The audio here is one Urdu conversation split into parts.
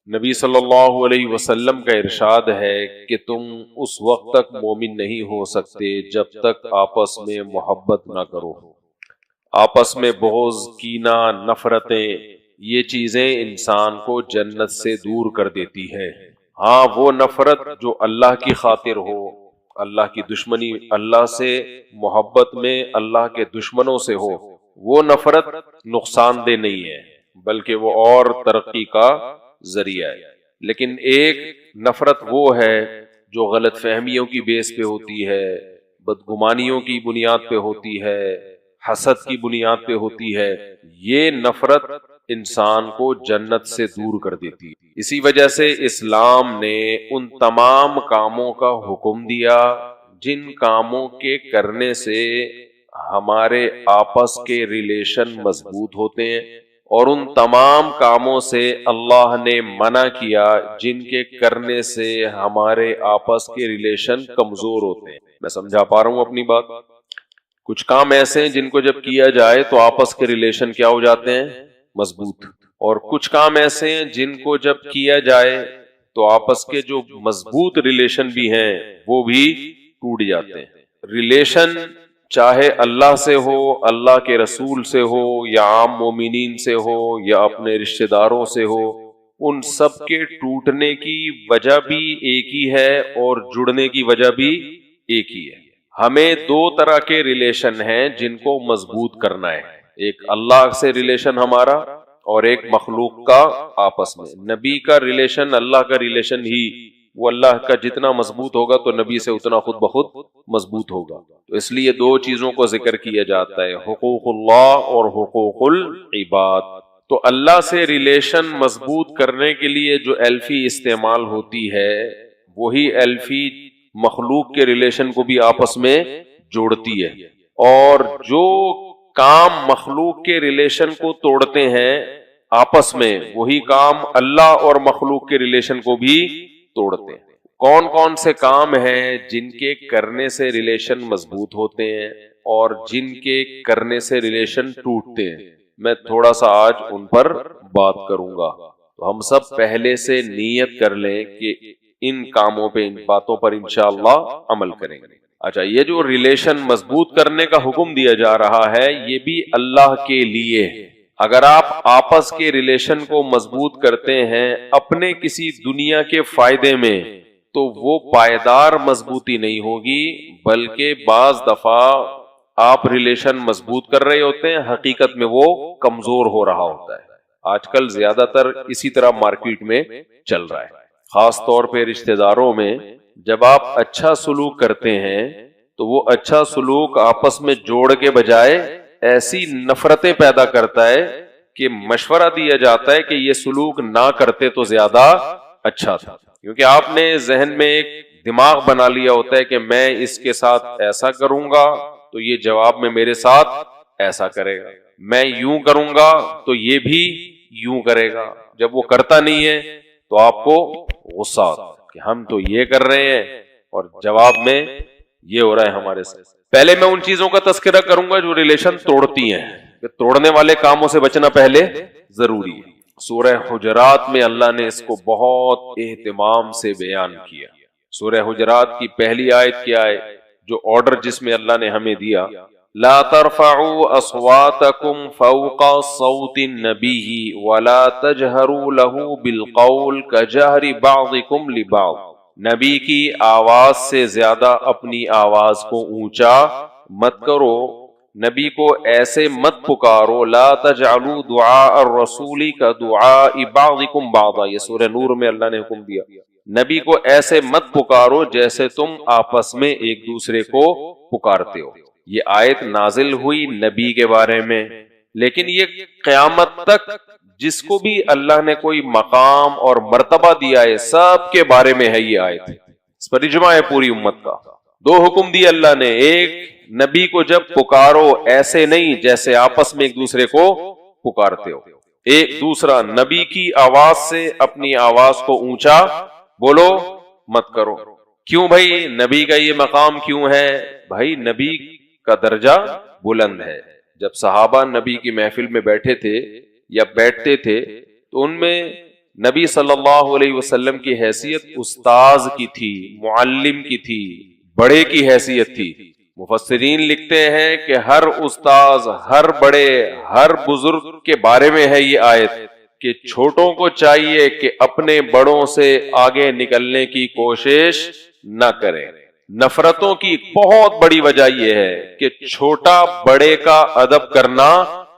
نبی صلی اللہ علیہ وسلم کا ارشاد ہے کہ تم اس وقت تک مومن نہیں ہو سکتے جب تک آپس میں محبت نہ کرو۔ آپس میں بغض، کینہ، نفرتیں، یہ چیزیں انسان کو جنت سے دور کر دیتی ہے۔ ہاں، وہ نفرت جو اللہ کی خاطر ہو، اللہ کی دشمنی، اللہ سے محبت میں اللہ کے دشمنوں سے ہو، وہ نفرت نقصان دہ نہیں ہے بلکہ وہ اور ترقی کا ذریعہ ہے۔ لیکن ایک نفرت وہ ہے جو غلط فہمیوں کی بیس پہ ہوتی ہے، بدگمانیوں کی بنیاد پہ ہوتی ہے، حسد کی بنیاد پہ ہوتی ہے، یہ نفرت انسان کو جنت سے دور کر دیتی ہے۔ اسی وجہ سے اسلام نے ان تمام کاموں کا حکم دیا جن کاموں کے کرنے سے ہمارے آپس کے ریلیشن مضبوط ہوتے ہیں، اور ان تمام کاموں سے اللہ نے منع کیا جن کے کرنے سے ہمارے آپس کے ریلیشن کمزور ہوتے ہیں۔ میں سمجھا پا رہا ہوں اپنی بات؟ کچھ کام ایسے ہیں جن کو جب کیا جائے تو آپس کے ریلیشن کیا ہو جاتے ہیں؟ مضبوط۔ اور کچھ کام ایسے ہیں جن کو جب کیا جائے تو آپس کے جو مضبوط ریلیشن بھی ہیں وہ بھی ٹوٹ جاتے ہیں۔ ریلیشن چاہے اللہ سے ہو، اللہ کے رسول سے ہو، یا عام مومنین سے ہو، یا اپنے رشتہ داروں سے ہو، ان سب کے ٹوٹنے کی وجہ بھی ایک ہی ہے اور جڑنے کی وجہ بھی ایک ہی ہے۔ ہمیں دو طرح کے ریلیشن ہیں جن کو مضبوط کرنا ہے، ایک اللہ سے ریلیشن ہمارا اور ایک مخلوق کا آپس میں۔ نبی کا ریلیشن اللہ کا ریلیشن ہی، وہ اللہ کا جتنا مضبوط ہوگا تو نبی سے اتنا خود بخود مضبوط ہوگا۔ تو اس لیے دو چیزوں کو ذکر کیا جاتا ہے، حقوق اللہ اور حقوق العباد۔ تو اللہ سے ریلیشن مضبوط کرنے کے لیے جو ایلفی استعمال ہوتی ہے وہی ایلفی مخلوق کے ریلیشن کو بھی آپس میں جوڑتی ہے، اور جو کام مخلوق کے ریلیشن کو توڑتے ہیں آپس میں وہی کام اللہ اور مخلوق کے ریلیشن کو بھی توڑتے ہیں۔ کون کون سے کام ہیں جن کے کرنے سے ریلیشن مضبوط ہوتے ہیں اور جن کے کرنے سے ریلیشن ٹوٹتے ہیں، میں تھوڑا سا آج ان پر بات کروں گا۔ تو ہم سب پہلے سے نیت کر لیں کہ ان کاموں پہ، ان باتوں پر انشاءاللہ عمل کریں گے۔ اچھا، یہ جو ریلیشن مضبوط کرنے کا حکم دیا جا رہا ہے یہ بھی اللہ کے لیے۔ اگر آپ آپس کے ریلیشن کو مضبوط کرتے ہیں اپنے کسی دنیا کے فائدے میں تو وہ پائیدار مضبوطی نہیں ہوگی، بلکہ بعض دفعہ آپ ریلیشن مضبوط کر رہے ہوتے ہیں، حقیقت میں وہ کمزور ہو رہا ہوتا ہے۔ آج کل زیادہ تر اسی طرح مارکیٹ میں چل رہا ہے، خاص طور پہ رشتہ داروں میں۔ جب آپ اچھا سلوک کرتے ہیں تو وہ اچھا سلوک آپس میں جوڑ کے بجائے ایسی نفرتیں پیدا کرتا ہے کہ مشورہ دیا جاتا ہے کہ یہ سلوک نہ کرتے تو زیادہ اچھا تھا، کیونکہ آپ نے ذہن میں ایک دماغ بنا لیا ہوتا ہے کہ میں اس کے ساتھ ایسا کروں گا تو یہ جواب میں میرے ساتھ ایسا کرے گا، میں یوں کروں گا تو یہ بھی یوں کرے گا۔ جب وہ کرتا نہیں ہے تو آپ کو غصہ آتا ہے کہ ہم تو یہ کر رہے ہیں اور جواب میں یہ ہو رہا ہے ہمارے ساتھ۔ پہلے میں ان چیزوں کا تذکرہ کروں گا جو ریلیشن توڑتی ہیں، کہ توڑنے والے کاموں سے بچنا پہلے ضروری ہے۔ سورہ حجرات میں اللہ نے اس کو بہت اہتمام سے بیان کیا۔ سورہ حجرات کی پہلی آیت کیا ہے؟ جو آرڈر جس میں اللہ نے ہمیں دیا، لا ترفعوا اصواتکم فوق صوت النبی ولا تجہروا له بالقول کجہر بعضکم لبعض، نبی کی آواز سے زیادہ اپنی آواز کو اونچا مت کرو، نبی کو ایسے مت پکارو، لا تجعلوا دعاء الرسول کدعاء بعضکم بعضا، یہ سورہ نور میں اللہ نے حکم دیا، نبی کو ایسے مت پکارو جیسے تم آپس میں ایک دوسرے کو پکارتے ہو۔ یہ آیت نازل ہوئی نبی کے بارے میں، لیکن یہ قیامت تک جس کو بھی اللہ نے کوئی مقام اور مرتبہ دیا ہے سب کے بارے میں ہے یہ آیت، اس پر اجماع ہے پوری امت کا۔ دو حکم دیے اللہ نے، ایک نبی کو جب پکارو ایسے نہیں جیسے آپس میں ایک دوسرے کو پکارتے ہو، ایک دوسرا نبی کی آواز سے اپنی آواز کو اونچا بولو مت کرو۔ کیوں بھائی نبی کا یہ مقام کیوں ہے؟ بھائی نبی کا درجہ بلند ہے۔ جب صحابہ نبی کی محفل میں بیٹھے تھے یا بیٹھتے تھے تو ان میں نبی صلی اللہ علیہ وسلم کی حیثیت استاذ کی تھی، معلم کی تھی، بڑے کی حیثیت تھی۔ مفسرین لکھتے ہیں کہ ہر استاذ، ہر بڑے، ہر بزرگ کے بارے میں ہے یہ آیت کہ چھوٹوں کو چاہیے کہ اپنے بڑوں سے آگے نکلنے کی کوشش نہ کریں۔ نفرتوں کی بہت بڑی وجہ یہ ہے کہ چھوٹا بڑے کا ادب کرنا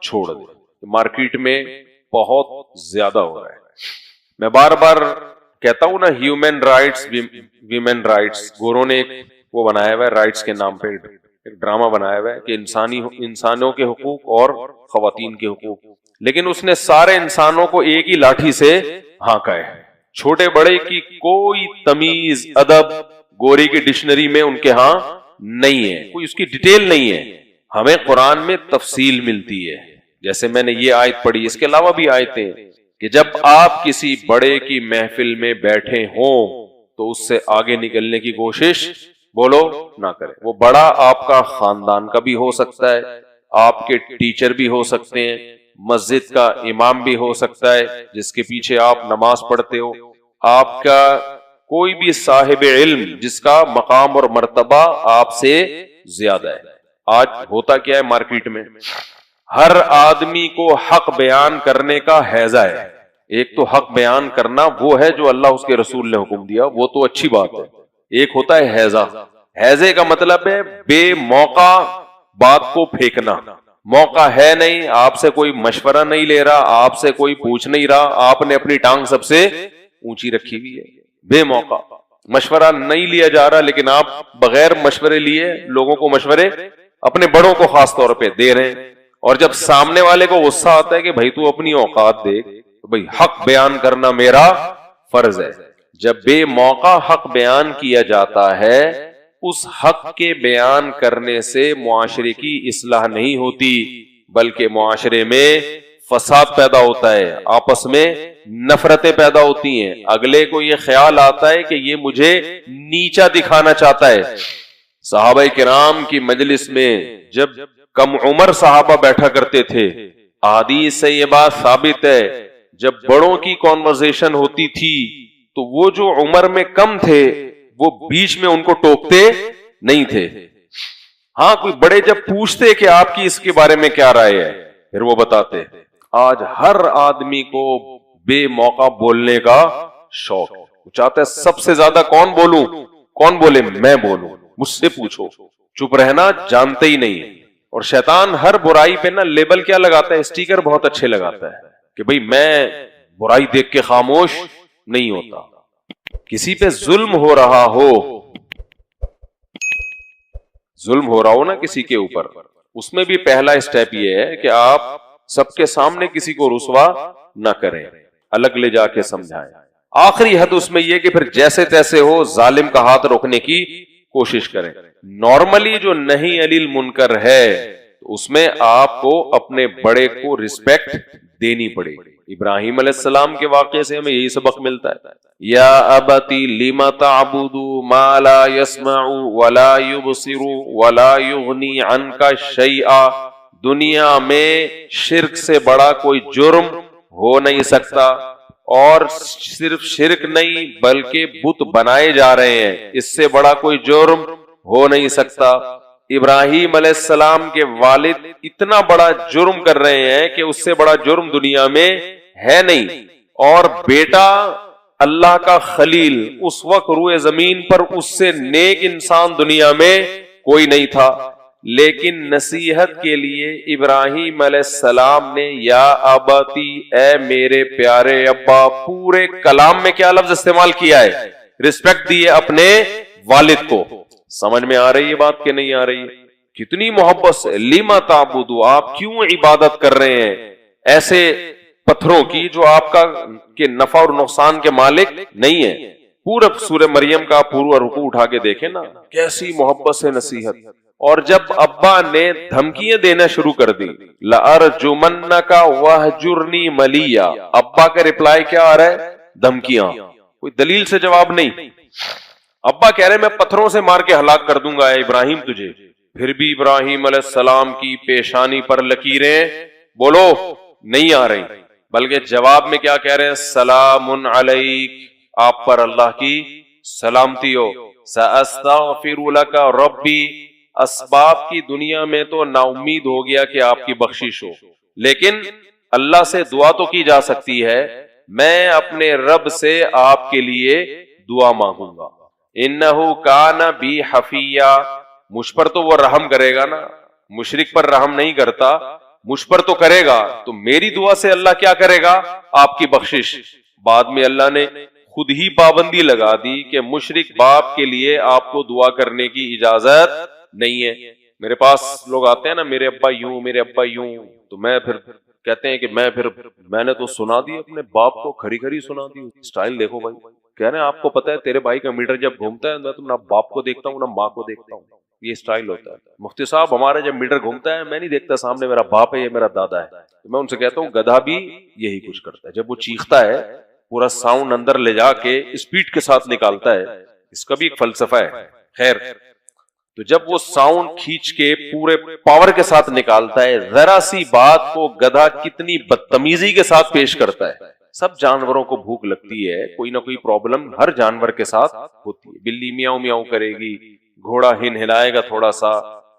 چھوڑ دے۔ مارکیٹ میں بہت زیادہ ہو رہا ہے۔ میں بار بار کہتا ہوں نا، ہیومن رائٹس، ویمن رائٹس، گوروں نے ایک وہ بنایا ہوا ہے رائٹس کے نام پہ، ایک ڈرامہ بنایا ہوا ہے کہ انسانوں کے حقوق اور خواتین کے حقوق، لیکن اس نے سارے انسانوں کو ایک ہی لاٹھی سے ہانکا ہے۔ چھوٹے بڑے کی کوئی تمیز، ادب گوری کی ڈکشنری میں ان کے ہاں نہیں ہے، کوئی اس کی ڈیٹیل نہیں ہے۔ ہمیں قرآن میں تفصیل ملتی ہے، جیسے میں نے یہ آیت پڑھی، اس کے علاوہ بھی آیتیں کہ جب آپ کسی بڑے کی محفل میں بیٹھے ہوں تو اس سے آگے نکلنے کی کوشش بولو نہ کریں۔ وہ بڑا آپ کا خاندان کا بھی ہو سکتا ہے، آپ کے ٹیچر بھی ہو سکتے ہیں، مسجد کا امام بھی ہو سکتا ہے جس کے پیچھے آپ نماز پڑھتے ہو، آپ کا کوئی بھی صاحب علم جس کا مقام اور مرتبہ آپ سے زیادہ ہے۔ آج ہوتا کیا ہے مارکیٹ میں، ہر آدمی کو حق بیان کرنے کا ہیضہ ہے۔ ایک تو حق بیان کرنا وہ ہے جو اللہ اس کے رسول نے حکم دیا، وہ تو اچھی بات ہے۔ ایک ہوتا ہے ہیضہ۔ ہیضے کا مطلب ہے بے موقع بات کو پھینکنا، موقع ہے نہیں، آپ سے کوئی مشورہ نہیں لے رہا، آپ سے کوئی پوچھ نہیں رہا، آپ نے اپنی ٹانگ سب سے اونچی رکھی ہوئی ہے، بے موقع مشورہ نہیں لیا جا رہا، لیکن آپ بغیر مشورے لیے لوگوں کو مشورے اپنے بڑوں کو خاص طور پہ دے رہے ہیں۔ اور جب سامنے والے کو غصہ آتا ہے کہ بھائی تو اپنی اوقات دیکھ، تو بھائی حق بیان کرنا میرا فرض ہے۔ جب بے موقع حق بیان کیا جاتا ہے، اس حق کے بیان کرنے سے معاشرے کی اصلاح نہیں ہوتی، بلکہ معاشرے میں فساد پیدا ہوتا ہے، آپس میں نفرتیں پیدا ہوتی ہیں۔ اگلے کو یہ خیال آتا ہے کہ یہ مجھے نیچا دکھانا چاہتا ہے۔ صحابہ کرام کی مجلس میں جب کم عمر صحابہ بیٹھا کرتے تھے، احادیث سے یہ بات ثابت ہے، جب بڑوں کی کانورسیشن ہوتی تھی تو وہ جو عمر میں کم تھے وہ بیچ میں ان کو ٹوکتے نہیں تھے۔ ہاں کوئی بڑے جب پوچھتے کہ آپ کی اس کے بارے میں کیا رائے ہے، پھر وہ بتاتے۔ آج ہر آدمی کو بے موقع بولنے کا شوق، وہ چاہتا ہے سب سے زیادہ کون بولوں، کون بولے، میں بولوں، مجھ سے پوچھو۔ چپ رہنا جانتے ہی نہیں۔ اور شیطان ہر برائی پہ نا لیبل کیا لگاتا ہے، اسٹیکر بہت اچھے لگاتا ہے کہ بھئی میں برائی دیکھ کے خاموش نہیں ہوتا۔ کسی پہ ظلم ہو رہا ہو، ظلم ہو رہا ہو نا کسی کے اوپر، اس میں بھی پہلا اسٹیپ یہ ہے کہ آپ سب کے سامنے کسی کو رسوا نہ کریں، الگ لے جا کے سمجھائیں۔ آخری حد اس میں یہ کہ پھر جیسے تیسے ہو ظالم کا ہاتھ روکنے کی کوشش کریں۔ نارملی جو نہیں علی المنکر ہے اس میں آپ کو اپنے بڑے کو رسپیکٹ دینی پڑے گی۔ ابراہیم علیہ السلام کے واقعے سے ہمیں یہی سبق ملتا ہے، یا ابتی لم تعبد ما لا يسمع ولا يبصر ولا يغني عنك شيئا۔ دنیا میں شرک سے بڑا کوئی جرم ہو نہیں سکتا، اور صرف شرک نہیں بلکہ بت بنائے جا رہے ہیں، اس سے بڑا کوئی جرم ہو نہیں سکتا۔ ابراہیم علیہ السلام کے والد اتنا بڑا جرم کر رہے ہیں کہ اس سے بڑا جرم دنیا میں ہے نہیں، اور بیٹا اللہ کا خلیل اس وقت روئے زمین پر اس سے نیک انسان دنیا میں کوئی نہیں تھا، لیکن نصیحت کے لیے ابراہیم علیہ السلام نے یا اباتی، اے میرے پیارے ابا، پورے کلام میں کیا لفظ استعمال کیا ہے، رسپیکٹ دی ہے اپنے والد کو۔ سمجھ میں آ رہی ہے بات کہ نہیں آ رہی ہے؟ کتنی محبت سے، لما تعبدو، آپ کیوں عبادت کر رہے ہیں ایسے پتھروں کی جو آپ کا کہ نفع اور نقصان کے مالک نہیں ہے۔ پورا سورہ مریم کا پورا رکوع اٹھا کے دیکھیں نا، کیسی محبت سے نصیحت۔ اور جب ابا نے دھمکیاں دینا شروع کر دی، لَأَرْجُمَنَّكَ وَاهْجُرْنِي مَلِيًّا، ابا کا رپلائی کیا آ رہا ہے؟ دھمکیاں، کوئی دلیل سے جواب نہیں۔ ابا کہہ رہے میں پتھروں سے مار کے ہلاک کر دوں گا اے ابراہیم تجھے، پھر بھی ابراہیم علیہ السلام کی پیشانی پر لکیریں بولو نہیں آ رہی۔ بلکہ جواب میں کیا کہہ رہے ہیں؟ سلام علیک، آپ پر اللہ کی سلامتی ہو، سأستغفر لک ربی، اسباب کی دنیا میں تو نا امید ہو گیا کہ آپ کی بخشش ہو، لیکن اللہ سے دعا تو کی جا سکتی ہے، میں اپنے رب سے آپ کے لیے دعا مانگوں گا، انہ کان بی حفیہ، مجھ پر تو وہ رحم کرے گا نا، مشرک پر رحم نہیں کرتا، مجھ پر تو کرے گا، تو میری دعا سے اللہ کیا کرے گا؟ آپ کی بخشش۔ بعد میں اللہ نے خود ہی پابندی لگا دی کہ مشرک باپ کے لیے آپ کو دعا کرنے کی اجازت نہیں ہے۔ میرے پاس لوگ آتے ہیں نا، میرے ابا یوں، میرے ابا یوں، تو میں پھر کہتے ہیں کہ میں نے تو سنا دی اپنے باپ کو، کھری کھری سنا دی، سٹائل دیکھو بھائی، کہہ رہے ہیں آپ کو پتا ہے تیرے بھائی کا میٹر جب گھومتا ہے میں تو نہ باپ کو دیکھتا ہوں نہ ماں کو دیکھتا ہوں، یہ سٹائل ہوتا ہے۔ مفتی صاحب ہمارا جب میٹر گھومتا ہے میں نہیں دیکھتا سامنے میرا باپ ہے یا میرا دادا ہے، تو میں ان سے کہتا ہوں گدھا بھی یہی کچھ کرتا ہے، جب وہ چیختا ہے پورا ساؤنڈ اندر لے جا کے اسپیڈ کے ساتھ نکالتا ہے، اس کا بھی ایک فلسفہ ہے، خیر، تو جب وہ ساؤنڈ کھینچ کے پورے پاور کے ساتھ نکالتا ہے، ذرا سی بات کو گدھا کتنی بدتمیزی کے ساتھ پیش کرتا ہے۔ سب جانوروں کو بھوک لگتی ہے، کوئی نہ کوئی پرابلم ہر جانور کے ساتھ ہوتی ہے، بلی میاؤں میاؤں کرے گی، گھوڑا ہلائے گا تھوڑا سا،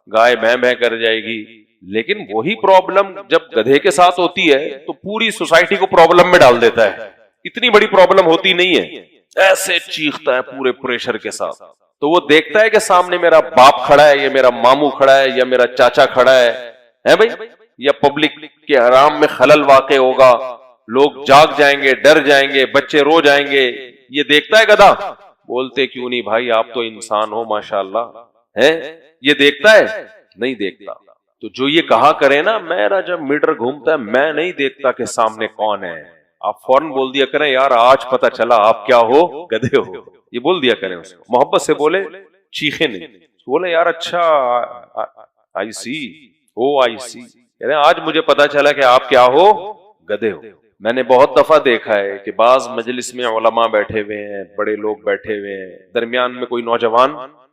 گائے بھیں بھیں کر جائے گی، لیکن وہی پرابلم جب گدھے کے ساتھ ہوتی ہے تو پوری سوسائٹی کو پرابلم میں ڈال دیتا ہے، اتنی بڑی پرابلم ہوتی نہیں ہے، ایسے چیختا ہے پورے پریشر کے ساتھ، تو وہ دیکھتا ہے کہ سامنے میرا باپ کھڑا ہے یا میرا ماموں کھڑا ہے یا میرا چاچا کھڑا ہے بھائی، یا پبلک کے حرام میں خلل واقع ہوگا، لوگ جاگ جائیں گے، ڈر جائیں گے، بچے رو جائیں گے، یہ دیکھتا ہے گدھا؟ بولتے کیوں نہیں بھائی، آپ تو انسان ہو ماشاءاللہ، ہے یہ دیکھتا ہے؟ نہیں دیکھتا۔ تو جو یہ کہا کرے نا میرا جب میٹر گھومتا ہے میں نہیں دیکھتا کہ سامنے کون ہے، آپ فوراً بول دیا کریں یار آج پتہ چلا آپ کیا ہو؟ گدھے ہو، یہ بول دیا کریں اس کو، محبت سے بولے، چیخے نہیں، بولے یار اچھا آئی سی، او آئی سی، آج مجھے پتا چلا کہ آپ کیا ہو؟ گدھے ہو۔ میں نے بہت دفعہ دیکھا ہے کہ بعض مجلس میں علماء بیٹھے ہوئے ہیں، بڑے لوگ بیٹھے ہوئے ہیں، درمیان میں کوئی نوجوان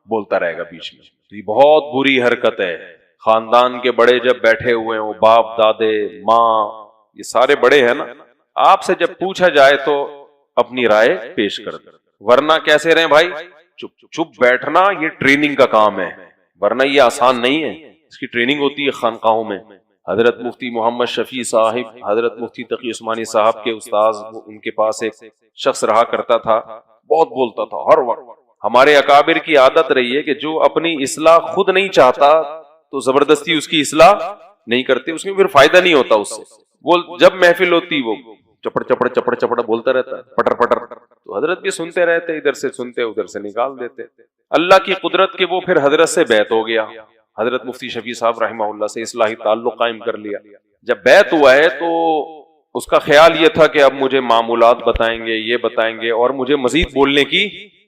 بولتا رہے گا بیچ میں، تو یہ بہت بری حرکت ہے۔ خاندان کے بڑے جب بیٹھے ہوئے ہوں، باپ دادے ماں، یہ سارے بڑے ہیں نا، آپ سے جب پوچھا جائے تو اپنی رائے پیش کر دیں، ورنہ کیسے رہیں بھائی؟ چپ چپ بیٹھنا یہ ٹریننگ کا کام ہے، ورنہ یہ آسان نہیں ہے، اس کی ٹریننگ ہوتی ہے خانقاہوں میں۔ حضرت مفتی محمد شفیع صاحب، حضرت مفتی تقی عثمانی صاحب کے استاذ، ان کے پاس ایک شخص رہا کرتا تھا، بہت بولتا تھا ہر وقت۔ ہمارے اکابر کی عادت رہی ہے کہ جو اپنی اصلاح خود نہیں چاہتا تو زبردستی اس کی اصلاح نہیں کرتے، اس میں پھر فائدہ نہیں ہوتا اس سے۔ وہ جب محفل ہوتی وہ چپڑ چپڑ چپڑ چپڑ بولتا رہتا ہے، پٹر پٹر، تو حضرت بھی سنتے رہتے، ادھر سے سنتے ادھر سے نکال دیتے۔ اللہ کی قدرت کے وہ پھر حضرت سے بیعت ہو گیا، حضرت مفتی شفیع صاحب رحمہ اللہ سے اصلاحی تعلق قائم کر لیا۔ جب بیعت ہوا ہے تو اس کا خیال یہ تھا کہ اب مجھے معمولات بتائیں گے، یہ بتائیں گے، اور مجھے مزید بولنے کی،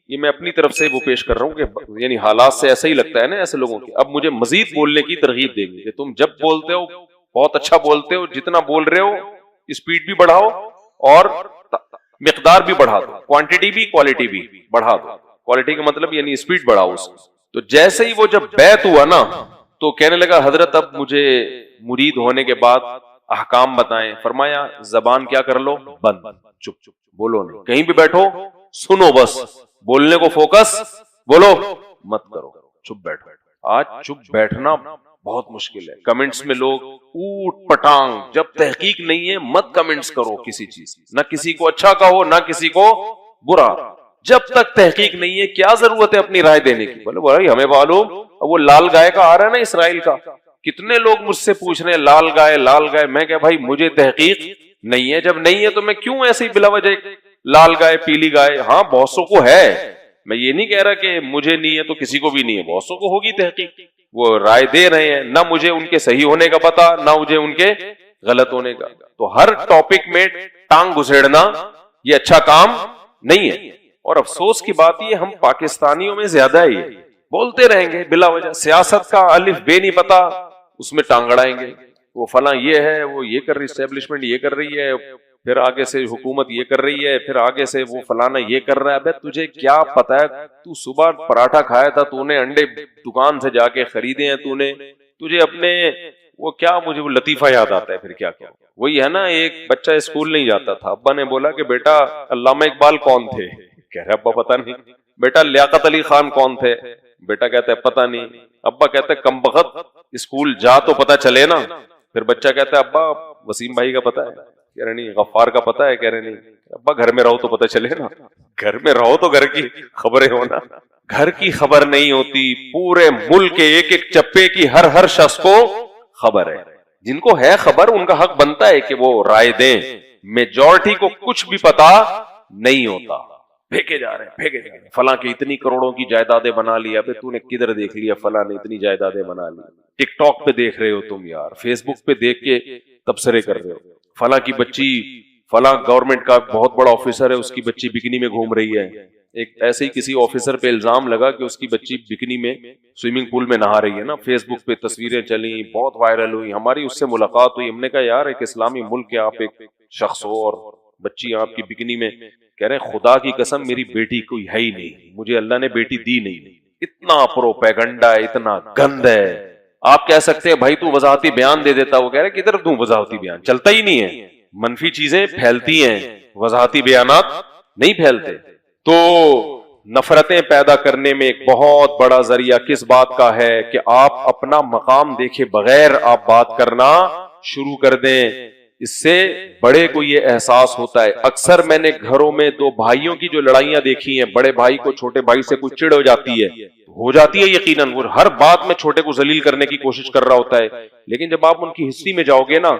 یہ میں اپنی طرف سے وہ پیش کر رہا ہوں کہ یعنی حالات سے ایسا ہی لگتا ہے نا ایسے لوگوں کی، اب مجھے مزید بولنے کی ترغیب دیں گے کہ تم جب بولتے ہو بہت اچھا بولتے ہو، جتنا بول رہے ہو اسپیڈ بھی بڑھاؤ اور مقدار بھی بڑھا دو، کوانٹٹی بھی کوالٹی بھی بڑھا دو، کوالٹی کا مطلب یعنی اسپیڈ بڑھاؤ اس کی۔ تو جیسے ہی وہ جب بیعت ہوا نا تو کہنے لگا حضرت اب مجھے مرید ہونے کے بعد احکام بتائیں۔ فرمایا زبان کیا کر لو؟ بند، چپ چپ بولو نہیں، کہیں بھی بیٹھو سنو، بس بولنے کو فوکس، بولو مت کرو، چپ بیٹھو۔ آج چپ بیٹھنا بہت مشکل ہے۔ کمنٹس میں لوگ اوٹ پٹانگ، جب تحقیق نہیں ہے مت کمنٹس کرو کسی چیز، نہ کسی کو اچھا کہو نہ کسی کو برا، جب تک تحقیق نہیں ہے کیا ضرورت ہے اپنی رائے دینے کی؟ بولے بھائی ہمیں معلوم، وہ لال گائے کا آ رہا ہے نا اسرائیل کا، کتنے لوگ مجھ سے پوچھ رہے ہیں لال گائے لال گائے، میں کہ بھائی مجھے تحقیق نہیں ہے، جب نہیں ہے تو میں کیوں ایسے ہی بلا وجہ لال گائے پیلی گائے؟ ہاں بہت سو کو ہے، میں یہ نہیں کہہ رہا کہ مجھے نہیں ہے تو کسی کو بھی نہیں ہے، بہت سو کو ہوگی تحقیق، وہ رائے دے رہے ہیں، نہ مجھے ان کے صحیح ہونے کا پتا نہ مجھے ان کے غلط ہونے کا۔ تو ہر ٹاپک میں ٹانگ گھسیڑنا یہ اچھا کام نہیں ہے، اور افسوس کی بات یہ ہم پاکستانیوں میں زیادہ ہی بولتے رہیں گے بلا وجہ، سیاست کا الف بے نہیں پتا اس میں ٹانگ اڑائیں گے، وہ فلاں یہ ہے، وہ یہ کر رہی، اسٹیبلشمنٹ یہ کر رہی ہے، پھر آگے سے حکومت یہ کر رہی ہے، پھر آگے سے وہ فلانا یہ کر رہا ہے۔ ابے تجھے کیا پتا ہے؟ تو صبح پراٹھا کھایا تھا، تو نے انڈے دکان سے جا کے خریدے ہیں، تو نے، تجھے اپنے وہ کیا مجھے وہ لطیفہ یاد آتا ہے پھر کیا کیا وہی ہے نا، ایک بچہ اسکول نہیں جاتا تھا، ابا نے بولا کہ بیٹا علامہ اقبال کون تھے؟ کہہ رہے ابا پتہ نہیں۔ بیٹا لیاقت علی خان کون تھے؟ بیٹا کہتا ہے پتہ نہیں۔ ابا کہتا ہے کم بخت اسکول جا تو پتہ چلے نا۔ پھر بچہ کہتا ہے ابا وسیم بھائی کا پتہ ہے؟ کہہ رہے نہیں۔ غفار کا پتہ ہے؟ کہہ رہے نہیں۔ ابا گھر میں رہو تو پتہ چلے نا۔ گھر میں رہو تو گھر کی خبریں ہونا، گھر کی خبر نہیں ہوتی، پورے ملک کے ایک ایک چپے کی ہر شخص کو خبر ہے۔ جن کو ہے خبر ان کا حق بنتا ہے کہ وہ رائے دیں، میجورٹی کو کچھ بھی پتا نہیں ہوتا، پھینکے جا رہے ہیں فلاں کی اتنی کروڑوں کی جائیدادیں بنا لی، ابے تو نے کدھر دیکھ لیا فلاں نے اتنی جائیدادیں بنا لی؟ ٹک ٹاک پہ دیکھ رہے ہو تم یار، فیس بک پہ دیکھ کے تبصرے کر رہے ہو، فلاں کی بچی فلاں گورنمنٹ کا بہت بڑا آفیسر ہے اس کی بچی بکنی میں گھوم رہی ہے۔ ایک ایسے ہی کسی آفیسر پہ الزام لگا کہ اس کی بچی بکنی میں سوئمنگ پول میں نہا رہی ہے نا، فیس بک پہ تصویریں چلیں، بہت وائرل ہوئی، ہماری اس سے ملاقات ہوئی، ہم نے کہا یار ایک اسلامی ملک کے آپ ایک شخص ہو اور بچی آپ کی بکنی میں، کہہ رہے ہیں خدا کی قسم میری بیٹی کوئی ہے ہی نہیں، مجھے اللہ نے بیٹی دی نہیں۔ اتنا پروپیگنڈا ہے، اتنا گند ہے۔ آپ کہہ سکتے ہیں بھائی تو وضاحتی بیان دے دیتا، وہ کہہ رہے کدھر دوں وضاحتی بیان، چلتا ہی نہیں ہے، منفی چیزیں پھیلتی ہیں، وضاحتی بیانات نہیں پھیلتے۔ تو نفرتیں پیدا کرنے میں ایک بہت بڑا ذریعہ کس بات کا ہے کہ آپ اپنا مقام دیکھے بغیر آپ بات کرنا شروع کر دیں، اس سے بڑے کو یہ احساس ہوتا ہے۔ اکثر میں نے گھروں میں دو بھائیوں کی جو لڑائیاں دیکھی ہیں، بڑے بھائی کو چھوٹے بھائی سے کوئی چڑ ہو جاتی ہے یقیناً، وہ ہر بات میں چھوٹے کو ذلیل کرنے کی کوشش کر رہا ہوتا ہے، لیکن جب آپ ان کی ہسٹری میں جاؤ گے نا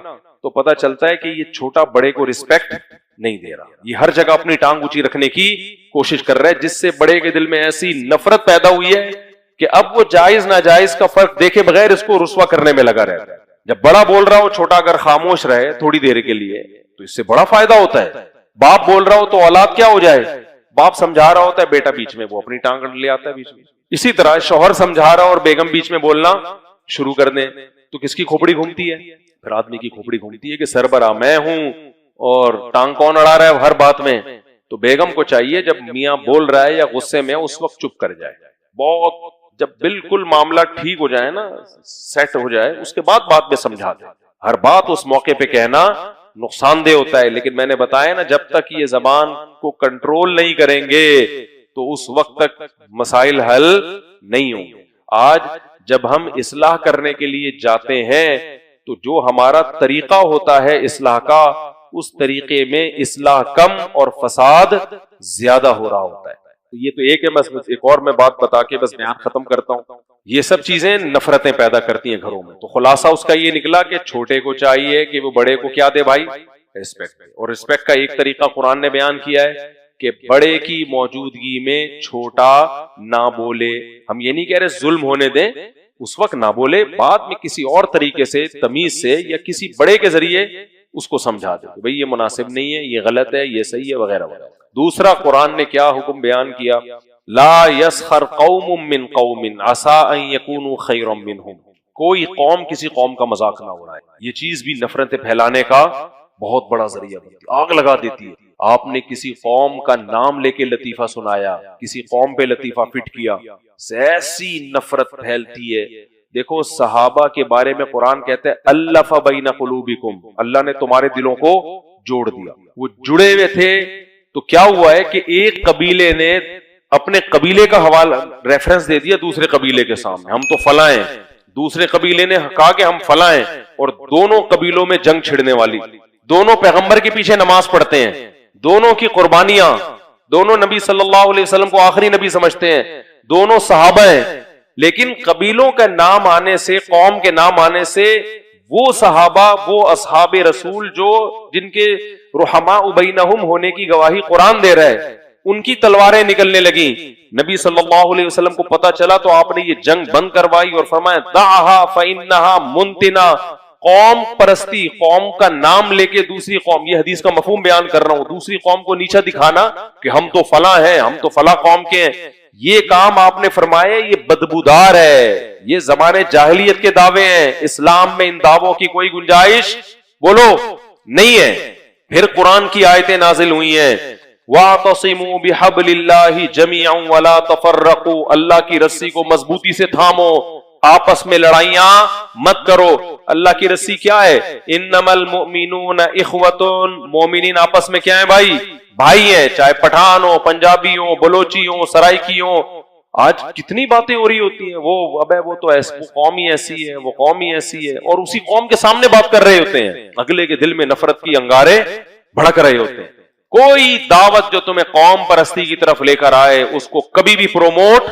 تو پتا چلتا ہے کہ یہ چھوٹا بڑے کو رسپیکٹ نہیں دے رہا، یہ ہر جگہ اپنی ٹانگ اونچی رکھنے کی کوشش کر رہا ہے، جس سے بڑے کے دل میں ایسی نفرت پیدا ہوئی ہے کہ اب وہ جائز ناجائز کا فرق دیکھے بغیر اس کو رسوا کرنے میں لگا رہتا ہے۔ جب بڑا بول رہا ہو چھوٹا اگر خاموش رہے تھوڑی دیر کے لیے تو اس سے بڑا فائدہ ہوتا ہے۔ باپ بول رہا ہو تو اولاد کیا ہو جائے، باپ سمجھا رہا ہوتا ہے، بیٹا بیچ میں وہ اپنی ٹانگ لے آتا ہے بیچ میں۔ اسی طرح شوہر سمجھا رہا اور بیگم بیچ میں بولنا شروع کر دیں تو کس کی کھوپڑی گھومتی ہے؟ پھر آدمی کی کھوپڑی گھومتی ہے کہ سربراہ میں ہوں اور ٹانگ کون اڑا رہا ہے ہر بات میں۔ تو بیگم کو چاہیے جب میاں بول رہا ہے یا غصے میں اس وقت چپ کر جائے، بہت جب بالکل معاملہ ٹھیک ہو جائے نا، سیٹ ہو جائے، اس کے بعد بات میں سمجھا دے۔ ہر بات اس موقع پہ کہنا نقصان دہ ہوتا ہے، لیکن میں نے بتایا نا جب تک یہ زبان کو کنٹرول نہیں کریں گے تو اس وقت تک مسائل حل نہیں ہوں گے۔ آج جب ہم اصلاح کرنے کے لیے جاتے ہیں تو جو ہمارا طریقہ ہوتا ہے اصلاح کا، اس طریقے میں اصلاح کم اور فساد زیادہ ہو رہا ہوتا ہے۔ یہ تو ایک ہے، بس ایک اور میں بات بتا کے بس بیان ختم کرتا ہوں۔ یہ سب چیزیں نفرتیں پیدا کرتی ہیں گھروں میں، تو خلاصہ اس کا یہ نکلا کہ چھوٹے کو چاہیے کہ وہ بڑے کو کیا دے بھائی، ریسپیکٹ۔ اور ریسپیکٹ کا ایک طریقہ قرآن نے بیان کیا ہے کہ بڑے کی موجودگی میں چھوٹا نہ بولے۔ ہم یہ نہیں کہہ رہے ظلم ہونے دیں، اس وقت نہ بولے، بعد میں کسی اور طریقے سے تمیز سے یا کسی بڑے کے ذریعے اس کو سمجھا دے کہ بھئی یہ مناسب نہیں ہے، یہ غلط ہے، یہ صحیح ہے وغیرہ وغیرہ۔ دوسرا قرآن نے کیا حکم بیان کیا، لا یسخر قوم من قوم عسى ان يكونوا خيرا منهم، کوئی قوم کسی قوم کا مذاق نہ اڑائے۔ یہ چیز بھی نفرتیں پھیلانے کا بہت بڑا ذریعہ بنتی ہے، آگ لگا دیتی ہے۔ آپ نے کسی قوم کا نام لے کے لطیفہ سنایا، کسی قوم پہ لطیفہ فٹ کیا، ایسی نفرت پھیلتی ہے۔ دیکھو صحابہ کے بارے میں قرآن کہتے ہیں الف بین قلوبکم، اللہ نے تمہارے دلوں کو جوڑ دیا۔ وہ جڑے ہوئے تھے تو کیا ہوا ہے کہ ایک قبیلے نے اپنے قبیلے کا حوالہ ریفرنس دے دیا دوسرے قبیلے کے سامنے، ہم تو فلاں ہیں، دوسرے قبیلے نے کہا کہ ہم فلاں ہیں، اور دونوں قبیلوں میں جنگ چھڑنے والی، دونوں پیغمبر کے پیچھے نماز پڑھتے ہیں، دونوں کی قربانیاں، دونوں نبی صلی اللہ علیہ وسلم کو آخری نبی سمجھتے ہیں، دونوں صحابہ ہیں، لیکن قبیلوں کا نام آنے سے، قوم کے نام آنے سے وہ صحابہ، وہ اصحاب رسول جو جن کے رحماء بینہم ہونے کی گواہی قرآن دے رہا ہے، ان کی تلواریں نکلنے لگیں۔ نبی صلی اللہ علیہ وسلم کو پتا چلا تو آپ نے یہ جنگ بند کروائی اور فرمایا دعھا فانھا منتنا، قوم پرستی، قوم کا نام لے کے دوسری قوم، یہ حدیث کا مفہوم بیان کر رہا ہوں، دوسری قوم کو نیچا دکھانا کہ ہم تو فلاں ہیں، ہم تو فلاں قوم کے ہیں، یہ کام آپ نے فرمایا یہ بدبودار ہے، یہ زمانے جاہلیت کے دعوے ہیں، اسلام میں ان دعووں کی کوئی گنجائش بولو نہیں ہے۔ پھر قرآن کی آیتیں نازل ہوئی ہیں وَاعْتَصِمُوا بِحَبْلِ اللَّهِ جَمِيعًا وَلَا تَفَرَّقُوا، اللہ کی رسی کو مضبوطی سے تھامو، آپس میں لڑائیاں مت کرو. اللہ کی رسی کیا ہے؟ انما المؤمنون اخوۃ، مومنین آپس میں کیا ہیں بھائی؟ بھائی ہیں، چاہے پٹھان ہو، پنجابی ہو، بلوچی ہو، سرائکی ہو. آج کتنی باتیں ہو رہی ہوتی ہیں، وہ تو ایسی، وہ قوم ہی ایسی ہے، وہ قوم ہی ایسی ہے، اور اسی قوم کے سامنے بات کر رہے ہوتے ہیں، اگلے کے دل میں نفرت کی انگارے بھڑک رہے ہوتے ہیں. کوئی دعوت جو تمہیں قوم پرستی کی طرف لے کر آئے اس کو کبھی بھی پروموٹ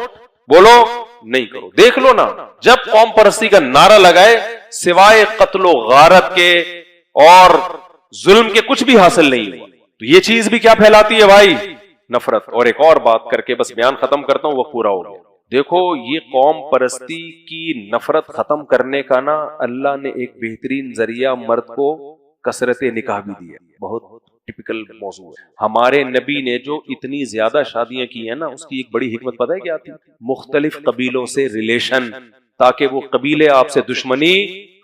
بولو نہیں کرو. دیکھ لو نا، جب قوم پرستی کا نعرہ لگائے سوائے قتل و غارت کے اور ظلم کے کچھ بھی حاصل نہیں ہوا. تو یہ چیز بھی کیا پھیلاتی ہے بھائی؟ نفرت. اور ایک اور بات کر کے بس بیان ختم کرتا ہوں، وہ پورا ہو گیا. دیکھو یہ قوم پرستی کی نفرت ختم کرنے کا نا اللہ نے ایک بہترین ذریعہ مرد کو کثرت نکاح بھی دیا. بہت ٹپیکل موضوع ہے. ہمارے نبی نے جو اتنی زیادہ شادیاں کی ہیں نا، اس کی ایک بڑی حکمت پتہ ہے کیا تھی؟ مختلف قبیلوں سے ریلیشن، تاکہ وہ قبیلے آپ سے دشمنی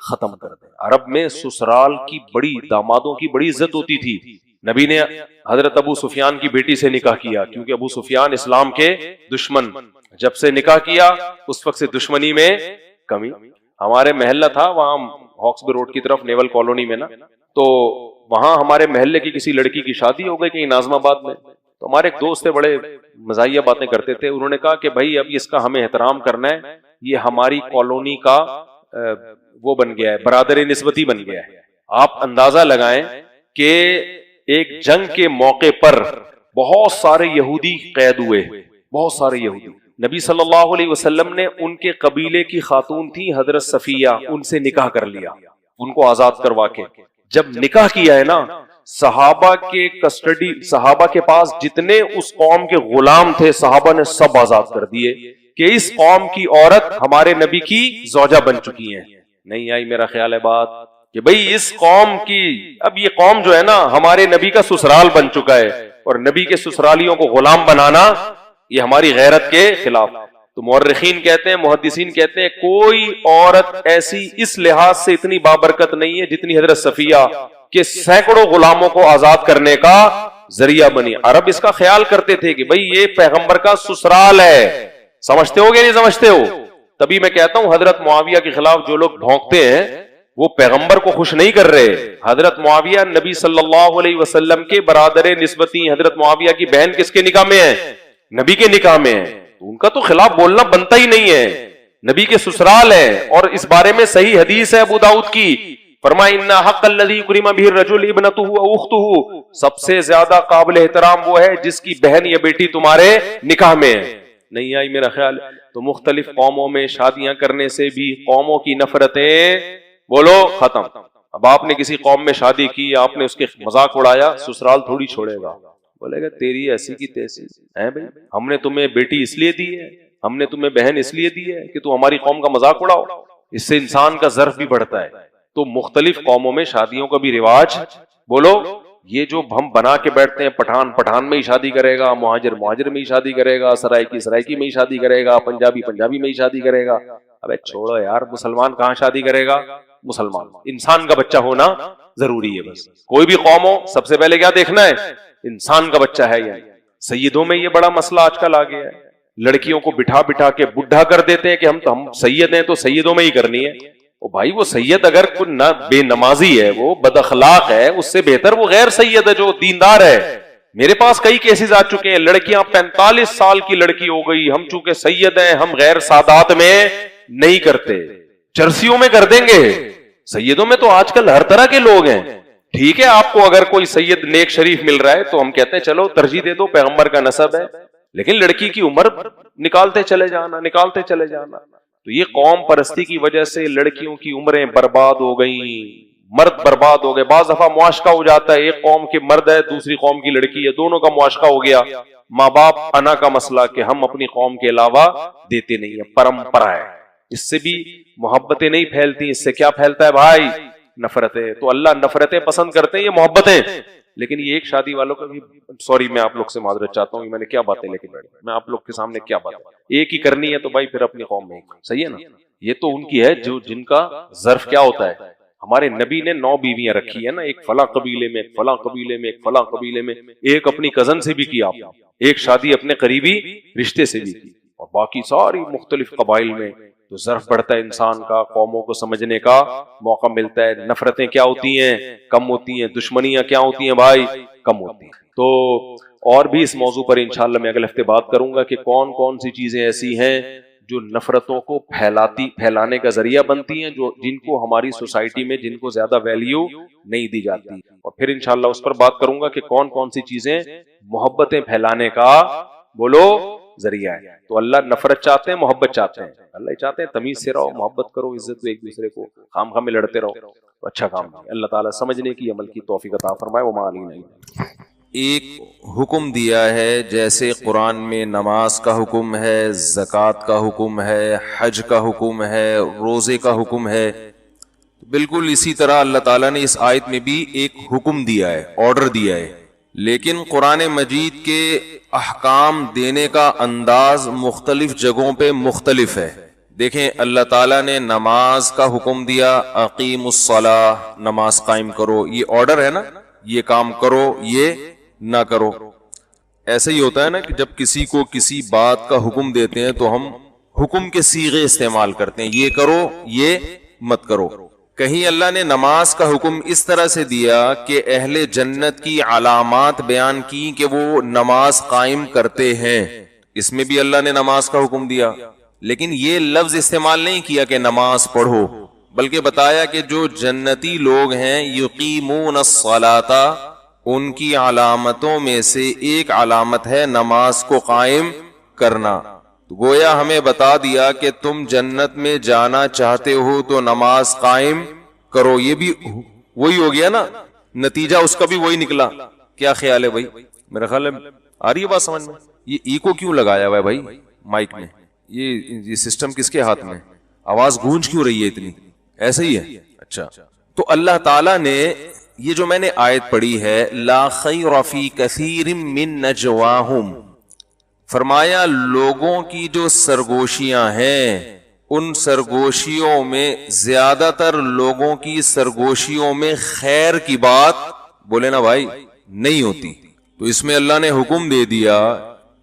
ختم کر دیں. عرب میں سسرال کی بڑی، دامادوں کی بڑی عزت ہوتی تھی. نبی نے حضرت ابو سفیان کی بیٹی سے نکاح کیا، کیونکہ ابو سفیان اسلام کے دشمن. جب سے نکاح کیا اس وقت سے دشمنی میں کمی. ہمارے محلہ تھا وہاں ہاکسبی روڈ کی طرف نیول کالونی میں نا، تو وہاں ہمارے محلے کی کسی لڑکی کی شادی ہو گئی کہیں ناظم آباد میں. تو ہمارے ایک دوست تھے، بڑے مزاحیہ باتیں کرتے تھے. انہوں نے کہا کہ بھائی اب اس کا ہمیں احترام کرنا ہے، یہ ہماری کالونی کا وہ بن گیا ہے، برادر نسبتی بن گیا ہے. آپ اندازہ لگائیں کہ ایک جنگ کے موقع پر بہت سارے یہودی قید ہوئے، بہت سارے یہودی. نبی صلی اللہ علیہ وسلم نے ان کے قبیلے کی خاتون تھی حضرت صفیہ، ان سے نکاح کر لیا، ان کو آزاد کروا کے. جب نکاح کیا ہے نا، صحابہ کے کسٹڈی، صحابہ کے پاس جتنے اس قوم کے غلام تھے صحابہ نے سب آزاد کر دیے کہ اس قوم کی عورت ہمارے نبی کی زوجہ بن چکی ہیں. نہیں آئی میرا خیال ہے بات کہ بھئی اس قوم کی، اب یہ قوم جو ہے نا ہمارے نبی کا سسرال بن چکا ہے، اور نبی کے سسرالیوں کو غلام بنانا یہ ہماری غیرت کے خلاف. تو مورخین کہتے ہیں، محدثین کہتے ہیں کوئی عورت ایسی اس لحاظ سے اتنی بابرکت نہیں ہے جتنی حضرت صفیہ، کہ سینکڑوں غلاموں کو آزاد کرنے کا ذریعہ بنی. عرب اس کا خیال کرتے تھے کہ بھئی یہ پیغمبر کا سسرال ہے. سمجھتے ہو گے نہیں سمجھتے ہو؟ تبھی میں کہتا ہوں حضرت معاویہ کے خلاف جو لوگ بھونکتے ہیں وہ پیغمبر کو خوش نہیں کر رہے. حضرت معاویہ نبی صلی اللہ علیہ وسلم کے برادر نسبتی. حضرت معاویہ کی بہن کس کے نکاح میں ہے؟ نبی کے نکاح میں ہے. ان کا تو خلاف بولنا بنتا ہی نہیں ہے، نبی کے سسرال ہے. اور اس بارے میں صحیح حدیث ہے ابو داؤد کی، فرمایا ان حق الذی کرم به الرجل ابنته او اخته، سب سے زیادہ قابل احترام وہ ہے جس کی بہن یا بیٹی تمہارے نکاح میں ہے. نہیں آئی میرا خیال. تو مختلف قوموں میں شادیاں کرنے سے بھی قوموں کی نفرتیں بولو ختم. اب آپ نے کسی قوم میں شادی کی، آپ نے اس کے مذاق اڑایا، سسرال تھوڑی چھوڑے گا، بولے گا تیری ایسی کی تیسی ہے بھائی، ہم نے تمہیں بیٹی اس لیے دی ہے، ہم نے تمہیں بہن اس لیے دی ہے کہ تو ہماری قوم کا مذاق اڑاؤ. اس سے انسان کا ظرف بھی بڑھتا ہے. تو مختلف قوموں میں شادیوں کا بھی رواج بولو. یہ جو ہم بنا کے بیٹھتے ہیں، پٹھان پٹھان میں ہی شادی کرے گا، مہاجر مہاجر میں ہی شادی کرے گا، سرائکی سرائکی میں ہی شادی کرے گا، پنجابی پنجابی میں ہی شادی کرے گا. ابے چھوڑو یار، مسلمان کہاں شادی کرے گا؟ مسلمان انسان کا بچہ ہونا ضروری ہے. بس کوئی بھی قوم ہو، سب سے پہلے کیا دیکھنا ہے؟ انسان کا بچہ ہے. یا سیدوں میں یہ بڑا مسئلہ آج کل آ گیا ہے، لڑکیوں کو بٹھا بٹھا کے بڈھا کر دیتے ہیں کہ ہم سید ہیں تو سیدوں میں ہی کرنی ہے. او بھائی وہ سید اگر کوئی نہ بے نمازی ہے، وہ بد اخلاق ہے، اس سے بہتر وہ غیر سید ہے جو دیندار ہے. میرے پاس کئی کیسز آ چکے ہیں، لڑکیاں 45 سال کی لڑکی ہو گئی، ہم چونکہ سید ہیں ہم غیر سادات میں نہیں کرتے، چرسیوں میں کر دیں گے. سیدوں میں تو آج کل ہر طرح کے لوگ ہیں. ٹھیک ہے، آپ کو اگر کوئی سید نیک شریف مل رہا ہے تو ہم کہتے ہیں چلو ترجیح دے دو، پیغمبر کا نسب ہے، لیکن لڑکی کی عمر نکالتے چلے جانا، نکالتے چلے جانا. تو یہ قوم پرستی کی وجہ سے لڑکیوں کی عمریں برباد ہو گئیں، مرد برباد ہو گئے. بعض دفعہ معاشقہ ہو جاتا ہے، ایک قوم کے مرد ہے دوسری قوم کی لڑکی ہے، دونوں کا معاشقہ ہو گیا. ماں باپ انا کا مسئلہ کہ ہم اپنی قوم کے علاوہ دیتے نہیں ہیں، پرمپرا ہے. اس سے بھی محبتیں نہیں پھیلتی، اس سے کیا پھیلتا ہے بھائی؟ نفرتیں. تو اللہ نفرتیں پسند کرتے ہیں، یہ محبتیں. لیکن یہ ایک شادی والوں کا بھی، سوری میں آپ لوگ سے معذرت چاہتا ہوں کہ میں نے کیا باتیں لے کے بیٹھا، میں آپ لوگ کے سامنے کیا بات، ایک ہی کرنی ہے تو بھائی پھر اپنی قوم میں صحیح ہے نا. یہ تو ان کی ہے جو جن کا ظرف کیا ہوتا ہے. ہمارے نبی نے 9 بیویاں رکھی ہے نا، ایک فلاں قبیلے میں، ایک فلاں قبیلے میں، ایک فلاں قبیلے میں، ایک اپنی کزن سے بھی کی آپ نے، ایک شادی اپنے قریبی رشتے سے بھی کی، اور باقی ساری مختلف قبائل میں تو ظرف بڑھتا ہے انسان کا، قوموں کو سمجھنے کا موقع ملتا ہے، نفرتیں کیا ہوتی ہیں کم ہوتی ہیں، دشمنیاں کیا ہوتی ہیں بھائی کم ہوتی ہیں۔ تو اور بھی اس موضوع پر انشاءاللہ میں اگلے ہفتے بات کروں گا کہ کون کون سی چیزیں ایسی ہیں جو نفرتوں کو پھیلانے کا ذریعہ بنتی ہیں، جو جن کو ہماری سوسائٹی میں جن کو زیادہ ویلیو نہیں دی جاتی، اور پھر انشاءاللہ اس پر بات کروں گا کہ کون کون سی چیزیں محبتیں پھیلانے کا بولو ذریعہ ہے۔ تو اللہ نفرت چاہتے ہیں محبت چاہتے ہیں؟ اللہ چاہتے ہیں تمیز سے رہو، محبت کرو، عزت دو ایک دوسرے کو، خام خام میں لڑتے رہو تو اچھا کام نہیں۔ اللہ تعالیٰ سمجھنے کی عمل کی توفیق عطا فرمائے۔ وما علینا۔ ایک حکم دیا ہے جیسے قرآن میں نماز کا حکم ہے، زکوٰۃ کا حکم ہے، حج کا حکم ہے، روزے کا حکم ہے، بالکل اسی طرح اللہ تعالیٰ نے اس آیت میں بھی ایک حکم دیا ہے، آرڈر دیا ہے، لیکن قرآن مجید کے احکام دینے کا انداز مختلف جگہوں پہ مختلف ہے۔ دیکھیں اللہ تعالیٰ نے نماز کا حکم دیا، اقیم الصلاۃ، نماز قائم کرو، یہ آرڈر ہے نا، یہ کام کرو یہ نہ کرو۔ ایسا ہی ہوتا ہے نا کہ جب کسی کو کسی بات کا حکم دیتے ہیں تو ہم حکم کے صیغے استعمال کرتے ہیں، یہ کرو یہ مت کرو۔ کہیں اللہ نے نماز کا حکم اس طرح سے دیا کہ اہل جنت کی علامات بیان کی کہ وہ نماز قائم کرتے ہیں، اس میں بھی اللہ نے نماز کا حکم دیا، لیکن یہ لفظ استعمال نہیں کیا کہ نماز پڑھو، بلکہ بتایا کہ جو جنتی لوگ ہیں یقیمون الصلاۃ، ان کی علامتوں میں سے ایک علامت ہے نماز کو قائم کرنا۔ تو گویا ہمیں بتا دیا کہ تم جنت میں جانا چاہتے ہو تو نماز قائم کرو، یہ بھی وہی ہو گیا نا، نتیجہ اس کا بھی وہی نکلا۔ کیا خیال ہے بھائی؟ میرا خیال ہے آ رہی ہے بات سمجھ میں؟ یہ ایکو کیوں لگایا ہوا ہے بھائی مائک میں؟ یہ سسٹم کس کے ہاتھ میں؟ آواز گونج کیوں رہی ہے اتنی؟ ایسا ہی ہے؟ اچھا، تو اللہ تعالیٰ نے یہ جو میں نے آیت پڑھی ہے لا خیر فی کثیر من نجواہم، فرمایا لوگوں کی جو سرگوشیاں ہیں ان سرگوشیوں میں زیادہ تر لوگوں کی سرگوشیوں میں خیر کی بات بولے نا بھائی نہیں ہوتی۔ تو اس میں اللہ نے حکم دے دیا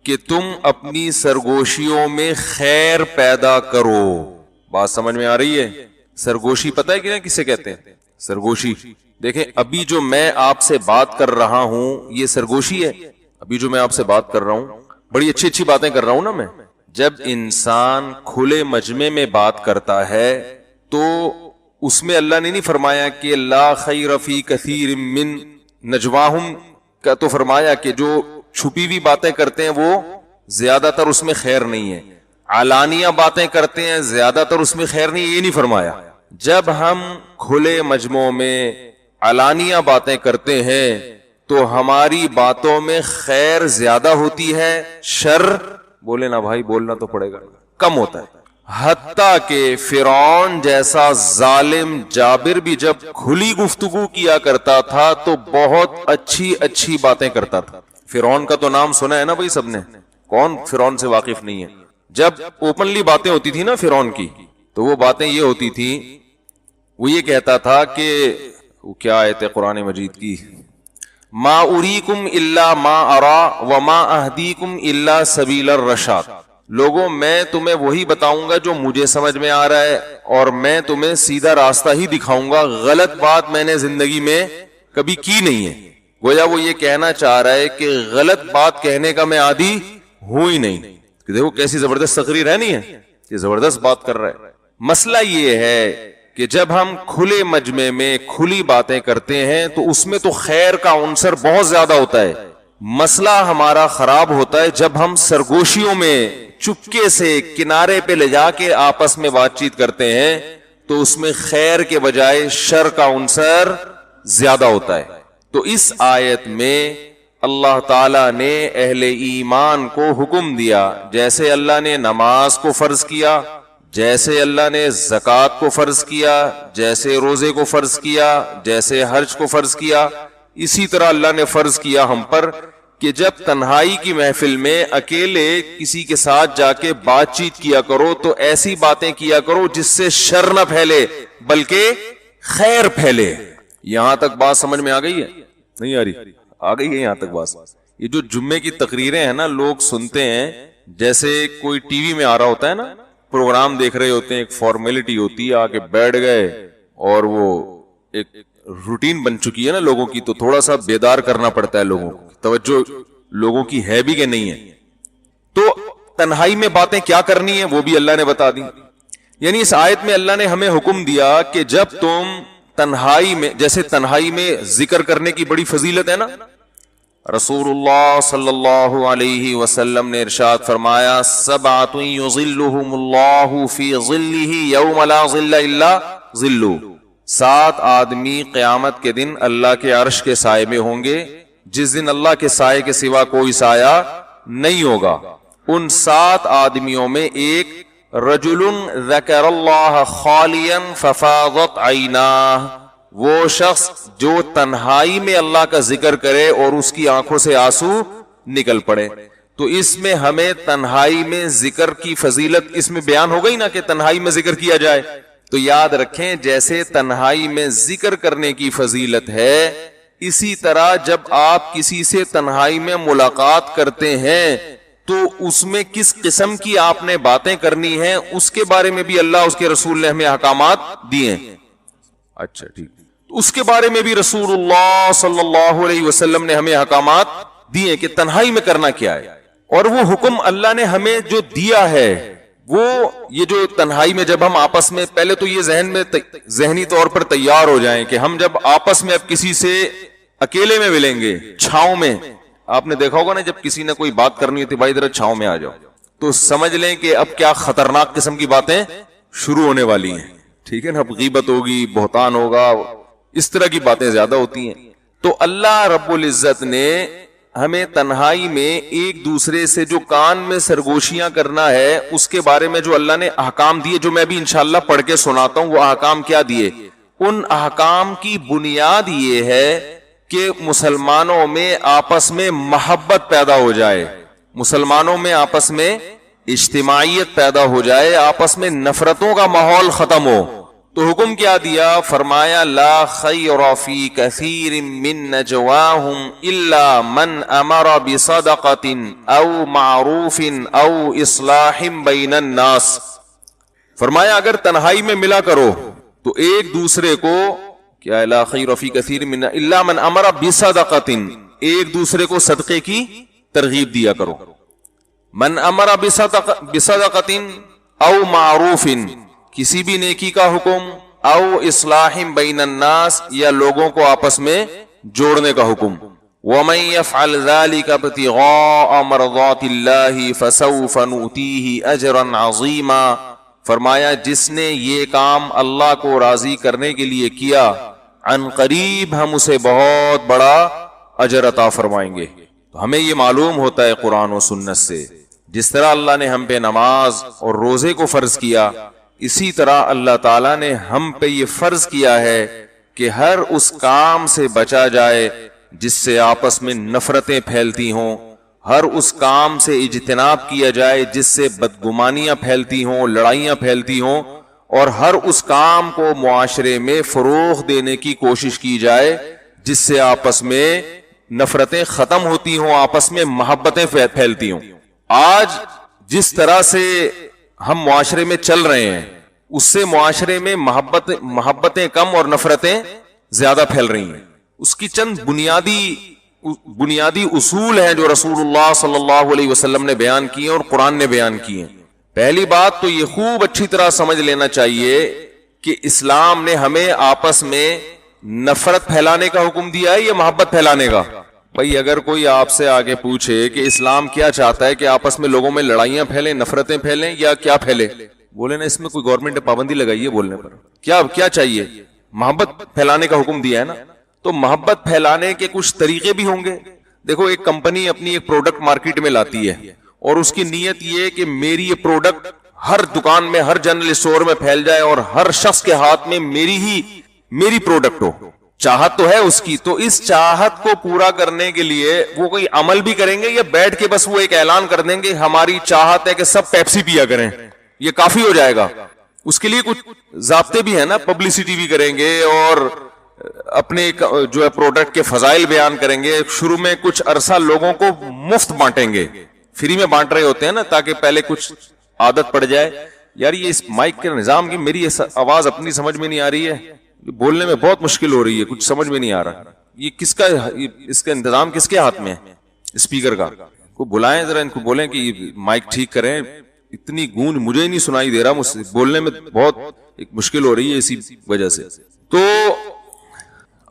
کہ تم اپنی سرگوشیوں میں خیر پیدا کرو۔ بات سمجھ میں آ رہی ہے؟ سرگوشی پتہ ہے کہ نا کسے کہتے ہیں؟ سرگوشی دیکھیں، ابھی جو میں آپ سے بات کر رہا ہوں یہ سرگوشی ہے۔ ابھی جو میں آپ سے بات کر رہا ہوں بڑی اچھی اچھی باتیں کر رہا ہوں نا میں۔ جب انسان کھلے مجمع میں بات کرتا ہے تو اس میں اللہ نے نہیں فرمایا کہ لا خیر فی کثیر من نجواہم کا، تو فرمایا کہ جو چھپی ہوئی باتیں کرتے ہیں وہ زیادہ تر اس میں خیر نہیں ہے، علانیہ باتیں کرتے ہیں زیادہ تر اس میں خیر نہیں، یہ نہیں فرمایا۔ جب ہم کھلے مجمعوں میں علانیہ باتیں کرتے ہیں تو ہماری باتوں میں خیر زیادہ ہوتی ہے، شر بولے نا بھائی بولنا تو پڑے گا کم ہوتا ہے۔ حتیٰ کہ فرعون جیسا ظالم جابر بھی جب کھلی گفتگو کیا کرتا تھا تو بہت اچھی اچھی باتیں کرتا تھا۔ فرعون کا تو نام سنا ہے نا بھائی سب نے، کون فرعون سے واقف نہیں ہے؟ جب اوپنلی باتیں ہوتی تھی نا فرعون کی تو وہ باتیں یہ ہوتی تھی، وہ یہ کہتا تھا کہ وہ کیا آیت ہے قرآن مجید کی، ما اریکم الا ما ارا وما اہدیکم الا سبیل الرشاد، لوگوں میں تمہیں وہی بتاؤں گا جو مجھے سمجھ میں آ رہا ہے اور میں تمہیں سیدھا راستہ ہی دکھاؤں گا، غلط بات میں نے زندگی میں کبھی کی نہیں ہے۔ گویا وہ یہ کہنا چاہ رہا ہے کہ غلط بات کہنے کا میں عادی ہوں ہی نہیں۔ دیکھو کیسی زبردست تقریر ہے، نہیں ہے؟ یہ زبردست بات کر رہا ہے۔ مسئلہ یہ ہے کہ جب ہم کھلے مجمع میں کھلی باتیں کرتے ہیں تو اس میں تو خیر کا عنصر بہت زیادہ ہوتا ہے۔ مسئلہ ہمارا خراب ہوتا ہے جب ہم سرگوشیوں میں چپکے سے کنارے پہ لے جا کے آپس میں بات چیت کرتے ہیں تو اس میں خیر کے بجائے شر کا عنصر زیادہ ہوتا ہے۔ تو اس آیت میں اللہ تعالیٰ نے اہل ایمان کو حکم دیا، جیسے اللہ نے نماز کو فرض کیا، جیسے اللہ نے زکوٰۃ کو فرض کیا، جیسے روزے کو فرض کیا، جیسے حج کو فرض کیا، اسی طرح اللہ نے فرض کیا ہم پر کہ جب تنہائی کی محفل میں اکیلے کسی کے ساتھ جا کے بات چیت کیا کرو تو ایسی باتیں کیا کرو جس سے شر نہ پھیلے بلکہ خیر پھیلے۔ یہاں تک بات سمجھ میں آ گئی ہے؟ نہیں آ رہی؟ آ گئی ہے یہاں تک بات؟ یہ جو جمعے کی تقریریں ہیں نا لوگ سنتے ہیں، جیسے کوئی ٹی وی میں آ رہا ہوتا ہے نا پروگرام دیکھ رہے ہوتے ہیں, ایک فارمیلٹی ہوتی ہے, آ کے بیٹھ گئے اور وہ ایک روٹین بن چکی ہے نا لوگوں کی, تو تھوڑا سا بیدار کرنا پڑتا ہے لوگوں کو, توجہ لوگوں کی ہے بھی کہ نہیں ہے. تو تنہائی میں باتیں کیا کرنی ہے وہ بھی اللہ نے بتا دی. یعنی اس آیت میں اللہ نے ہمیں حکم دیا کہ جب تم تنہائی میں, جیسے تنہائی میں ذکر کرنے کی بڑی فضیلت ہے نا, رسول اللہ صلی اللہ علیہ وسلم نے ارشاد فرمایا سبعۃ یظلھم اللہ فی ظلہ یوم لا ظل الا ظلہ, 7 آدمی قیامت کے دن اللہ کے عرش کے سائے میں ہوں گے جس دن اللہ کے سائے کے سوا کوئی سایہ نہیں ہوگا. ان 7 آدمیوں میں ایک رجل ذکر اللہ خالیا ففاضت عیناہ, وہ شخص جو تنہائی میں اللہ کا ذکر کرے اور اس کی آنکھوں سے آنسو نکل پڑے. تو اس میں ہمیں تنہائی میں ذکر کی فضیلت اس میں بیان ہو گئی نا کہ تنہائی میں ذکر کیا جائے. تو یاد رکھیں جیسے تنہائی میں ذکر کرنے کی فضیلت ہے, اسی طرح جب آپ کسی سے تنہائی میں ملاقات کرتے ہیں تو اس میں کس قسم کی آپ نے باتیں کرنی ہیں اس کے بارے میں بھی اللہ اس کے رسول نے ہمیں احکامات دیے ہیں. اچھا ٹھیک, اس کے بارے میں بھی رسول اللہ صلی اللہ علیہ وسلم نے ہمیں احکامات دیے کہ تنہائی میں کرنا کیا ہے. اور وہ حکم اللہ نے ہمیں جو دیا ہے وہ یہ جو تنہائی میں جب ہم آپس میں, پہلے تو یہ ذہنی طور پر تیار ہو جائیں کہ ہم جب آپس میں اب کسی سے اکیلے میں ملیں گے چھاؤں میں, آپ نے دیکھا ہوگا نا جب کسی نے کوئی بات کرنی ہوتی بھائی ذرا چھاؤں میں آ جاؤ, تو سمجھ لیں کہ اب کیا خطرناک قسم کی باتیں شروع ہونے والی ہیں. ٹھیک ہے نا, اب غیبت ہوگی, بہتان ہوگا, اس طرح کی باتیں زیادہ ہوتی ہیں. تو اللہ رب العزت نے ہمیں تنہائی میں ایک دوسرے سے جو کان میں سرگوشیاں کرنا ہے اس کے بارے میں جو اللہ نے احکام دیے, جو میں بھی انشاءاللہ پڑھ کے سناتا ہوں, وہ احکام کیا دیے. ان احکام کی بنیاد یہ ہے کہ مسلمانوں میں آپس میں محبت پیدا ہو جائے, مسلمانوں میں آپس میں اجتماعیت پیدا ہو جائے, آپس میں نفرتوں کا ماحول ختم ہو. تو حکم کیا دیا, فرمایا لا خیر فی کثیر من نجواہم الا من امر بصدقۃ او معروف او اصلاح بین الناس. فرمایا اگر تنہائی میں ملا کرو تو ایک دوسرے کو کیا, لا خیر فی کثیر من الا من امر بصدقۃ, ایک دوسرے کو صدقے کی ترغیب دیا کرو. من امر بصدقۃ او معروف, کسی بھی نیکی کا حکم, او اصلاح بین الناس, یا لوگوں کو آپس میں جوڑنے کا حکم. ومن يفعل ذلك ابتغاء مرضات الله فسوف نؤتيه اجرا عظیما. فرمایا جس نے یہ کام اللہ کو راضی کرنے کے لیے کیا, عن قریب ہم اسے بہت بڑا اجر عطا فرمائیں گے. تو ہمیں یہ معلوم ہوتا ہے قرآن و سنت سے, جس طرح اللہ نے ہم پہ نماز اور روزے کو فرض کیا, اسی طرح اللہ تعالیٰ نے ہم پہ یہ فرض کیا ہے کہ ہر اس کام سے بچا جائے جس سے آپس میں نفرتیں پھیلتی ہوں, ہر اس کام سے اجتناب کیا جائے جس سے بدگمانیاں پھیلتی ہوں, لڑائیاں پھیلتی ہوں, اور ہر اس کام کو معاشرے میں فروغ دینے کی کوشش کی جائے جس سے آپس میں نفرتیں ختم ہوتی ہوں, آپس میں محبتیں پھیلتی ہوں. آج جس طرح سے ہم معاشرے میں چل رہے ہیں اس سے معاشرے میں محبتیں کم اور نفرتیں زیادہ پھیل رہی ہیں. اس کی چند بنیادی اصول ہیں جو رسول اللہ صلی اللہ علیہ وسلم نے بیان کیے اور قرآن نے بیان کیے. پہلی بات تو یہ خوب اچھی طرح سمجھ لینا چاہیے کہ اسلام نے ہمیں آپس میں نفرت پھیلانے کا حکم دیا ہے یا محبت پھیلانے کا. بھائی اگر کوئی آپ سے آگے پوچھے کہ اسلام کیا چاہتا ہے کہ آپس میں لوگوں میں لڑائیاں پھیلیں, نفرتیں پھیلیں, یا کیا پھیلے, بولے نا اس میں کوئی گورنمنٹ نے پابندی لگائی ہے بولنے پر, کیا چاہیے, محبت پھیلانے کا حکم دیا ہے نا. تو محبت پھیلانے کے کچھ طریقے بھی ہوں گے. دیکھو ایک کمپنی اپنی ایک پروڈکٹ مارکیٹ میں لاتی ہے اور اس کی نیت یہ کہ میری یہ پروڈکٹ ہر دکان میں, ہر جنرل اسٹور میں پھیل جائے اور ہر شخص کے ہاتھ میں میری پروڈکٹ ہو. چاہت تو ہے اس کی, تو اس چاہت کو پورا کرنے کے لیے وہ کوئی عمل بھی کریں گے یا بیٹھ کے بس وہ ایک اعلان کر دیں گے ہماری چاہت ہے کہ سب پیپسی پیا کریں, یہ کافی ہو جائے گا؟ اس کے لیے کچھ ضابطے بھی ہیں نا, پبلسٹی بھی کریں گے اور اپنے جو ہے پروڈکٹ کے فضائل بیان کریں گے. شروع میں کچھ عرصہ لوگوں کو مفت بانٹیں گے, فری میں بانٹ رہے ہوتے ہیں نا تاکہ پہلے کچھ عادت پڑ جائے. یار یہ اس مائک کے نظام کی میری آواز اپنی سمجھ میں نہیں آ رہی ہے, بولنے میں بہت مشکل ہو رہی ہے, کچھ سمجھ میں نہیں آ رہا, یہ کس کا, اس کا انتظام کس کے ہاتھ میں ہے اسپیکر کا؟ کو بلائیں ذرا, ان کو بولیں کہ مائک ٹھیک کریں, اتنی گونج مجھے ہی نہیں سنائی دے رہا, مجھ بولنے میں بہت ایک مشکل ہو رہی ہے اسی وجہ سے. تو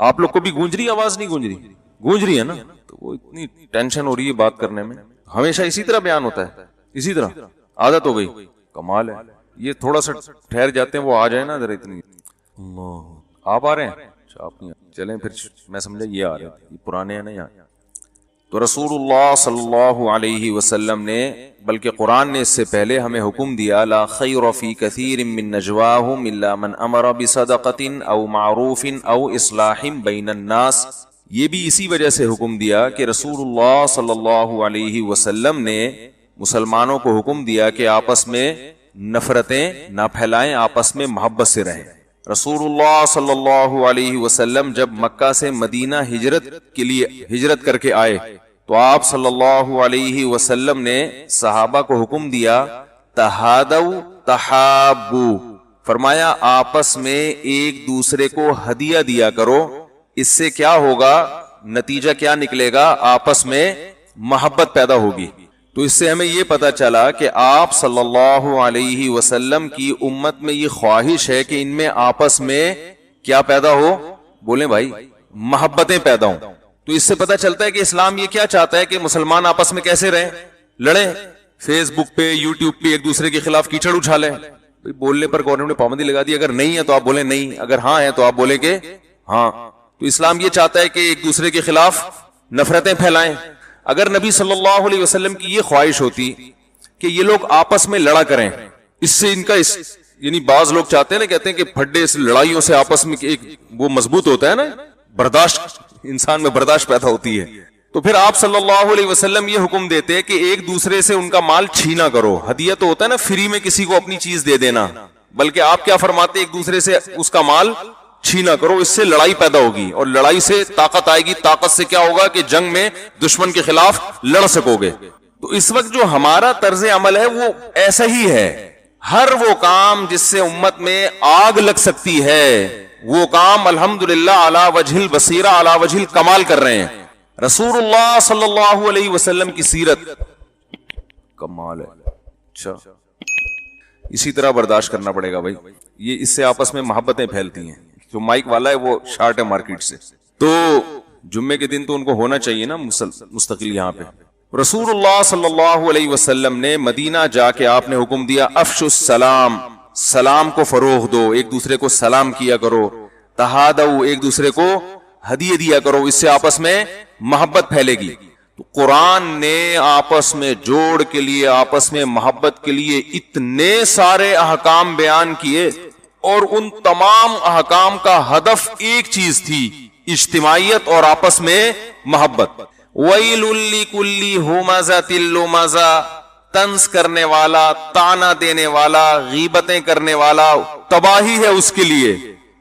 آپ لوگ کو بھی گونج رہی آواز, نہیں گونج رہی؟ گونج رہی ہے نا, تو وہ اتنی ٹینشن ہو رہی ہے بات کرنے میں. ہمیشہ اسی طرح بیان ہوتا ہے, اسی طرح عادت ہو گئی, کمال ہے. یہ تھوڑا سا ٹھہر جاتے ہیں, وہ آ جائے نا ذرا, اتنی آپ آ رہے ہیں, آپ نہیں, چلیں پھر میں سمجھا یہ آ رہے ہیں, یہ پرانے ہیں نا یہاں. تو رسول اللہ صلی اللہ علیہ وسلم نے, بلکہ قرآن نے اس سے پہلے ہمیں حکم دیا, لا خیر فی کثیر من نجواہم الا من امر بصدقۃ او معروف او اصلاح بین الناس. یہ بھی اسی وجہ سے حکم دیا کہ رسول اللہ صلی اللہ علیہ وسلم نے مسلمانوں کو حکم دیا کہ آپس میں نفرتیں نہ پھیلائیں, آپس میں محبت سے رہیں. رسول اللہ صلی اللہ علیہ وسلم جب مکہ سے مدینہ ہجرت کر کے آئے تو آپ صلی اللہ علیہ وسلم نے صحابہ کو حکم دیا, تہادوا تحابوا, فرمایا آپس میں ایک دوسرے کو ہدیہ دیا کرو. اس سے کیا ہوگا, نتیجہ کیا نکلے گا, آپس میں محبت پیدا ہوگی. تو اس سے ہمیں یہ پتا چلا کہ آپ صلی اللہ علیہ وسلم کی امت میں یہ خواہش ہے کہ ان میں آپس میں کیا پیدا ہو, بولیں بھائی, محبتیں پیدا ہوں. تو اس سے پتا چلتا ہے کہ اسلام یہ کیا چاہتا ہے کہ مسلمان آپس میں کیسے رہیں, لڑیں, فیس بک پہ یوٹیوب پہ ایک دوسرے کے خلاف کیچڑ اچھالیں. بولنے پر گورنمنٹ نے پابندی لگا دی, اگر نہیں ہے تو آپ بولیں نہیں, اگر ہاں ہے تو آپ بولیں کہ ہاں. تو اسلام یہ چاہتا ہے کہ ایک دوسرے کے خلاف نفرتیں پھیلائیں. اگر نبی صلی اللہ علیہ وسلم کی یہ خواہش ہوتی کہ یہ لوگ آپس میں لڑا کریں, اس سے ان کا یعنی بعض لوگ چاہتے ہیں نا, کہتے ہیں کہ پھڈے اس لڑائیوں سے آپس میں ایک وہ مضبوط ہوتا ہے نا, برداشت, انسان میں برداشت پیدا ہوتی ہے. تو پھر آپ صلی اللہ علیہ وسلم یہ حکم دیتے کہ ایک دوسرے سے ان کا مال چھینا کرو. ہدیہ تو ہوتا ہے نا فری میں کسی کو اپنی چیز دے دینا, بلکہ آپ کیا فرماتے, ایک دوسرے سے اس کا مال چھینا کرو, اس سے لڑائی پیدا ہوگی, اور لڑائی سے طاقت آئے گی, طاقت سے کیا ہوگا کہ جنگ میں دشمن کے خلاف لڑ سکو گے. تو اس وقت جو ہمارا طرز عمل ہے وہ ایسا ہی ہے. ہر وہ کام جس سے امت میں آگ لگ سکتی ہے وہ کام الحمدللہ علی وجہ البصیرہ علی وجہ الکمال کر رہے ہیں. رسول اللہ صلی اللہ علیہ وسلم کی سیرت کمال ہے. اچھا, اسی طرح برداشت کرنا پڑے گا بھائی, یہ اس سے آپس میں محبتیں پھیلتی ہیں. جو مائک والا ہے وہ شارٹ ہے مارکیٹ سے, تو جمعے کے دن تو ان کو ہونا چاہیے نا مستقل یہاں پہ. رسول اللہ صلی اللہ علیہ وسلم نے مدینہ جا کے آپ نے حکم دیا, افشوا السلام, سلام کو فروغ دو, ایک دوسرے کو سلام کیا کرو. تہادوا, ایک دوسرے کو ہدیے دیا کرو, اس سے آپس میں محبت پھیلے گی. تو قرآن نے آپس میں جوڑ کے لیے, آپس میں محبت کے لیے اتنے سارے احکام بیان کیے, اور ان تمام احکام کا ہدف ایک چیز تھی, اجتماعیت اور آپس میں محبت. وَيْلٌ لِّكُلِّ هُمَزَةٍ لُّمَزَةٍ, طنز کرنے والا, طعنہ دینے والا, غیبتیں کرنے والا, تباہی ہے اس کے لیے.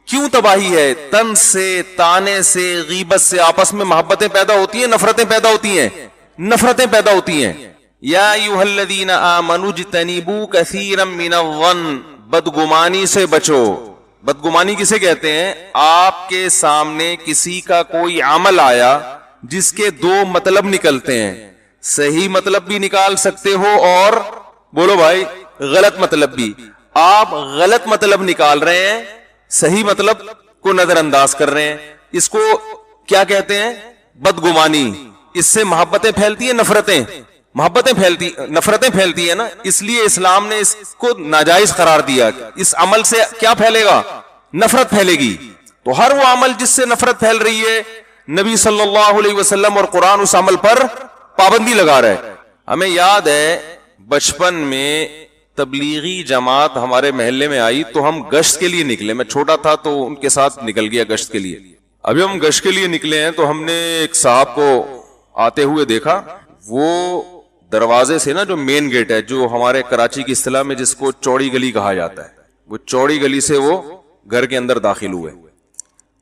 کیوں تباہی ہے؟ طنز سے, طعنے سے, غیبت سے آپس میں محبتیں پیدا ہوتی ہیں, نفرتیں پیدا ہوتی ہیں, نفرتیں پیدا ہوتی ہیں. یا ایھا الذین آمنوا اجتنبوا کثیرا من الظن, بدگمانی سے بچو. بدگمانی کسے کہتے ہیں؟ آپ کے سامنے کسی کا کوئی عمل آیا جس کے دو مطلب نکلتے ہیں, صحیح مطلب بھی نکال سکتے ہو اور بولو بھائی غلط مطلب بھی. آپ غلط مطلب نکال رہے ہیں, صحیح مطلب کو نظر انداز کر رہے ہیں, اس کو کیا کہتے ہیں؟ بدگمانی. اس سے محبتیں پھیلتی ہیں, نفرتیں پھیلتی ہیں نا. اس لیے اسلام نے اس کو ناجائز قرار دیا. اس عمل سے کیا پھیلے گا؟ نفرت پھیلے گی. تو ہر وہ عمل جس سے نفرت پھیل رہی ہے, نبی صلی اللہ علیہ وسلم اور قرآن اس عمل پر پابندی لگا رہا ہے. ہمیں یاد ہے بچپن میں تبلیغی جماعت ہمارے محلے میں آئی تو ہم گشت کے لیے نکلے. میں چھوٹا تھا تو ان کے ساتھ نکل گیا گشت کے لیے. ابھی ہم گشت کے لیے نکلے ہیں تو ہم نے ایک صاحب کو آتے ہوئے دیکھا. وہ دروازے سے نا, جو مین گیٹ ہے, جو ہمارے کراچی کی اصطلاح میں جس کو چوڑی گلی کہا جاتا ہے, وہ چوڑی گلی سے وہ گھر کے اندر داخل ہوئے.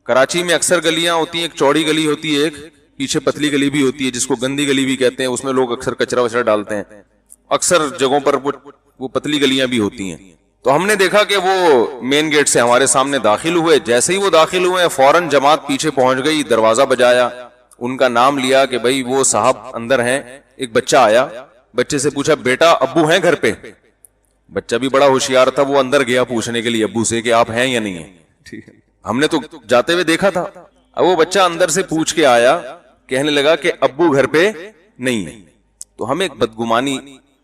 کراچی میں اکثر گلیاں ہوتی ہیں, ایک چوڑی گلی ہوتی ہے, ایک پیچھے پتلی گلی بھی ہوتی ہے جس کو گندی گلی بھی کہتے ہیں. اس میں لوگ اکثر کچرا وچرا ڈالتے ہیں. اکثر جگہوں پر وہ پتلی گلیاں بھی ہوتی ہیں. تو ہم نے دیکھا کہ وہ مین گیٹ سے ہمارے سامنے داخل ہوئے. جیسے ہی وہ داخل ہوئے فوراً جماعت پیچھے پہنچ گئی, دروازہ بجایا, ان کا نام لیا کہ بھائی وہ صاحب اندر ہیں. ایک بچہ آیا, بچے سے پوچھا بیٹا ابو ہیں گھر پہ؟ بچہ بھی بڑا ہوشیار تھا, وہ اندر گیا پوچھنے کے لیے ابو سے کہ آپ ہیں یا نہیں ہیں. ٹھیک ہے, ہم نے تو جاتے ہوئے دیکھا تھا. اب وہ بچہ اندر سے پوچھ کے آیا, کہنے لگا کہ ابو گھر پہ نہیں ہے. تو ہمیں بدگمانی,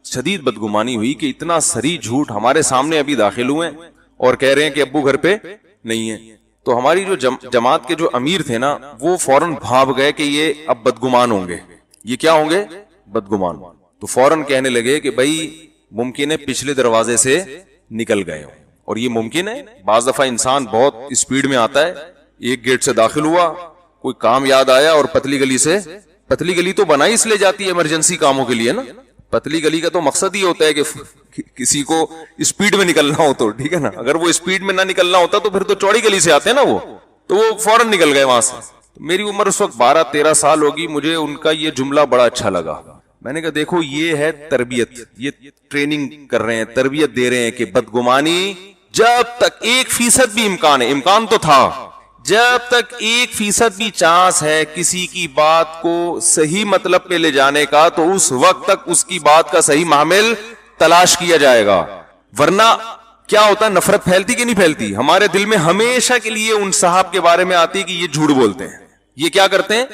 شدید بدگمانی ہوئی کہ اتنا سری جھوٹ ہمارے سامنے ابھی داخل ہوئے اور کہہ رہے ہیں کہ ابو گھر پہ نہیں ہے. تو ہماری جو جماعت کے جو امیر تھے نا, وہ فوراً بھاگ گئے کہ یہ اب بدگمان ہوں گے. یہ کیا ہوں گے؟ بدگمان. تو فوراً کہنے لگے کہ بھائی ممکن ہے پچھلے دروازے سے نکل گئے ہوں. اور یہ ممکن ہے, بعض دفعہ انسان بہت اسپیڈ میں آتا ہے, ایک گیٹ سے داخل ہوا, کوئی کام یاد آیا اور پتلی گلی سے, پتلی گلی تو بنائی اس لیے جاتی ہے ایمرجنسی کاموں کے لیے نا. پتلی گلی کا تو مقصد ہی ہوتا ہے کہ کسی کو اسپیڈ میں نکلنا ہو تو, ٹھیک ہے نا. اگر وہ اسپیڈ میں نہ نکلنا ہوتا تو پھر تو چوڑی گلی سے آتے ہیں نا وہ, تو وہ فوراً نکل گئے وہاں سے. میری عمر اس وقت 12-13 سال ہوگی. مجھے ان کا یہ جملہ بڑا اچھا لگا. میں نے کہا دیکھو یہ ہے تربیت, یہ ٹریننگ کر رہے ہیں, تربیت دے رہے ہیں کہ بدگمانی جب تک 1% بھی امکان ہے, امکان تو تھا, جب تک 1% بھی چانس ہے کسی کی بات کو صحیح مطلب پہ لے جانے کا, تو اس وقت تک اس کی بات کا صحیح محمل تلاش کیا جائے گا. ورنہ کیا ہوتا ہے, نفرت پھیلتی کہ نہیں پھیلتی؟ ہمارے دل میں ہمیشہ کے لیے ان صاحب کے بارے میں آتی کہ یہ جھوٹ بولتے ہیں, یہ کیا کرتے ہیں,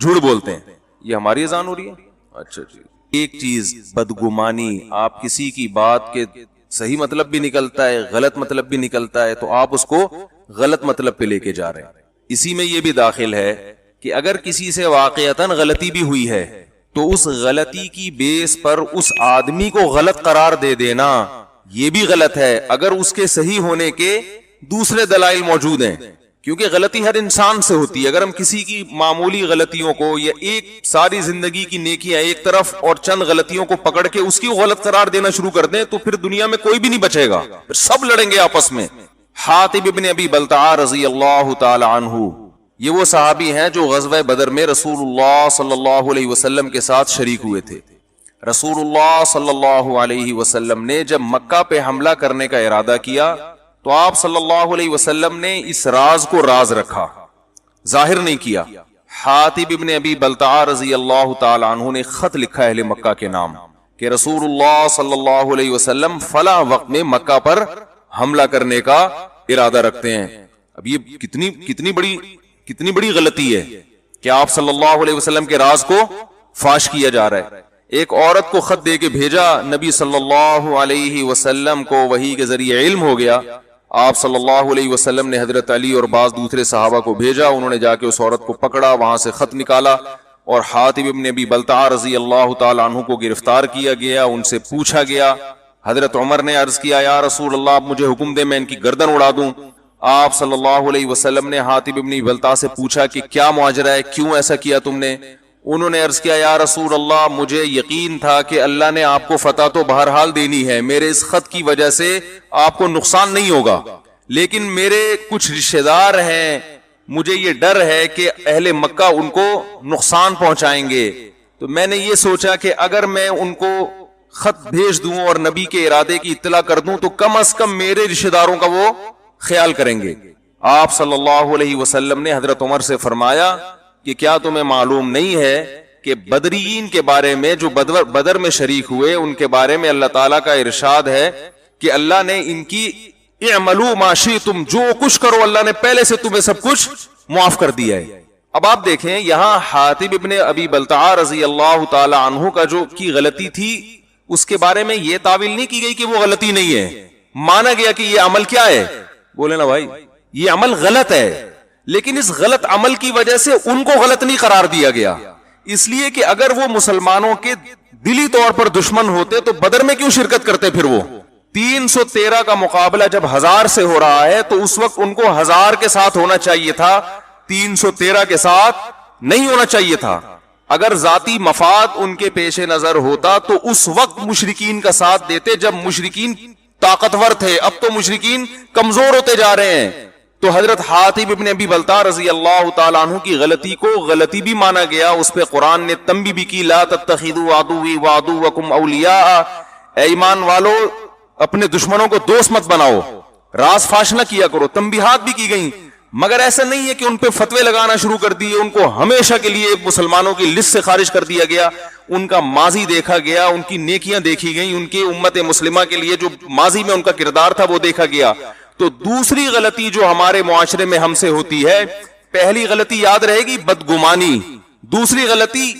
جھوٹ بولتے ہیں. یہ ہماری اذان ہو رہی ہے. اچھا جی, ایک چیز بدگمانی, آپ کسی کی بات کے صحیح مطلب بھی نکلتا ہے, غلط مطلب بھی نکلتا ہے, تو آپ اس کو غلط مطلب پہ لے کے جا رہے ہیں. اسی میں یہ بھی داخل ہے کہ اگر کسی سے واقعتاً غلطی بھی ہوئی ہے تو اس غلطی کی بیس پر اس آدمی کو غلط قرار دے دینا یہ بھی غلط ہے, اگر اس کے صحیح ہونے کے دوسرے دلائل موجود ہیں. کیونکہ غلطی ہر انسان سے ہوتی ہے. اگر ہم کسی کی معمولی غلطیوں کو, یا ایک ساری زندگی کی نیکیاں ایک طرف اور چند غلطیوں کو پکڑ کے اس کی غلط قرار دینا شروع کر دیں, تو پھر دنیا میں کوئی بھی نہیں بچے گا, پھر سب لڑیں گے آپس میں. حاطب ابن ابی بلتعہ رضی اللہ تعالی عنہ, یہ وہ صحابی ہیں جو غزوہ بدر میں رسول اللہ صلی اللہ علیہ وسلم کے ساتھ شریک ہوئے تھے. رسول اللہ صلی اللہ علیہ وسلم نے جب مکہ پہ حملہ کرنے کا ارادہ کیا تو آپ صلی اللہ علیہ وسلم نے اس راز کو راز رکھا, ظاہر نہیں کیا. حاطب ابن ابی بلتعہ رضی اللہ تعالی عنہ نے خط لکھا اہل مکہ کے نام کہ رسول اللہ صلی اللہ علیہ وسلم فلاں وقت میں مکہ پر حملہ کرنے کا ارادہ رکھتے ہیں. اب یہ کتنی بڑی غلطی ہے کہ آپ صلی اللہ علیہ وسلم کے راز کو فاش کیا جا رہا ہے. ایک عورت کو خط دے کے بھیجا, نبی صلی اللہ علیہ وسلم کو وحی کے ذریعے علم ہو گیا. آپ صلی اللہ علیہ وسلم نے حضرت علی اور بعض دوسرے صحابہ کو بھیجا, انہوں نے جا کے اس عورت کو پکڑا, وہاں سے خط نکالا اور حاطب ابن ابی بلتعہ رضی اللہ تعالی عنہ کو گرفتار کیا گیا. ان سے پوچھا گیا, حضرت عمر نے عرض کیا یا رسول اللہ آپ مجھے حکم دیں میں ان کی گردن اڑا دوں. آپ صلی اللہ علیہ وسلم نے حاطب ابن ابی بلتعہ سے پوچھا کہ کیا معاجرہ ہے, کیوں ایسا کیا تم نے؟ انہوں نے عرض کیا یا رسول اللہ مجھے یقین تھا کہ اللہ نے آپ کو فتح تو بہرحال دینی ہے, میرے اس خط کی وجہ سے آپ کو نقصان نہیں ہوگا, لیکن میرے کچھ رشتہ دار ہیں, مجھے یہ ڈر ہے کہ اہل مکہ ان کو نقصان پہنچائیں گے. تو میں نے یہ سوچا کہ اگر میں ان کو خط بھیج دوں اور نبی کے ارادے کی اطلاع کر دوں تو کم از کم میرے رشتہ داروں کا وہ خیال کریں گے. آپ صلی اللہ علیہ وسلم نے حضرت عمر سے فرمایا کہ کیا تمہیں معلوم نہیں ہے کہ بدریین کے بارے میں جو بدر میں شریک ہوئے ان کے بارے میں اللہ تعالیٰ کا ارشاد ہے کہ اللہ نے ان کی اعملوا ما شئتم, جو کچھ کرو اللہ نے پہلے سے تمہیں سب کچھ معاف کر دیا ہے. اب آپ دیکھیں یہاں حاطب ابن ابی بلتعہ رضی اللہ تعالی عنہ کا جو کی غلطی تھی اس کے بارے میں یہ تعویل نہیں کی گئی کہ وہ غلطی نہیں ہے, مانا گیا کہ یہ عمل کیا ہے, بولے نا بھائی یہ عمل غلط ہے, لیکن اس غلط عمل کی وجہ سے ان کو غلط نہیں قرار دیا گیا. اس لیے کہ اگر وہ مسلمانوں کے دلی طور پر دشمن ہوتے تو بدر میں کیوں شرکت کرتے؟ پھر وہ 313 کا مقابلہ جب 1000 سے ہو رہا ہے تو اس وقت ان کو 1000 کے ساتھ ہونا چاہیے تھا, 313 کے ساتھ نہیں ہونا چاہیے تھا. اگر ذاتی مفاد ان کے پیش نظر ہوتا تو اس وقت مشرکین کا ساتھ دیتے جب مشرکین طاقتور تھے, اب تو مشرکین کمزور ہوتے جا رہے ہیں. تو حضرت حاطب ابن ابی بلتعہ رضی اللہ تعالیٰ عنہ کی غلطی کو غلطی بھی مانا گیا, اس پہ قرآن نے تنبیہ بھی کی لا تتخذوا عدوی وعدوکم اولیاء, اے ایمان والو اپنے دشمنوں کو دوست مت بناؤ, راز فاش نہ کیا کرو. تنبیہات بھی کی گئیں, مگر ایسا نہیں ہے کہ ان پہ فتوے لگانا شروع کر دیے, ان کو ہمیشہ کے لیے مسلمانوں کی لسٹ سے خارج کر دیا گیا. ان کا ماضی دیکھا گیا, ان کی نیکیاں دیکھی گئیں, ان کی امت مسلمہ کے لیے جو ماضی میں ان کا کردار تھا وہ دیکھا گیا. تو دوسری غلطی جو ہمارے معاشرے میں ہم سے ہوتی ہے, پہلی غلطی یاد رہے گی بدگمانی, دوسری غلطی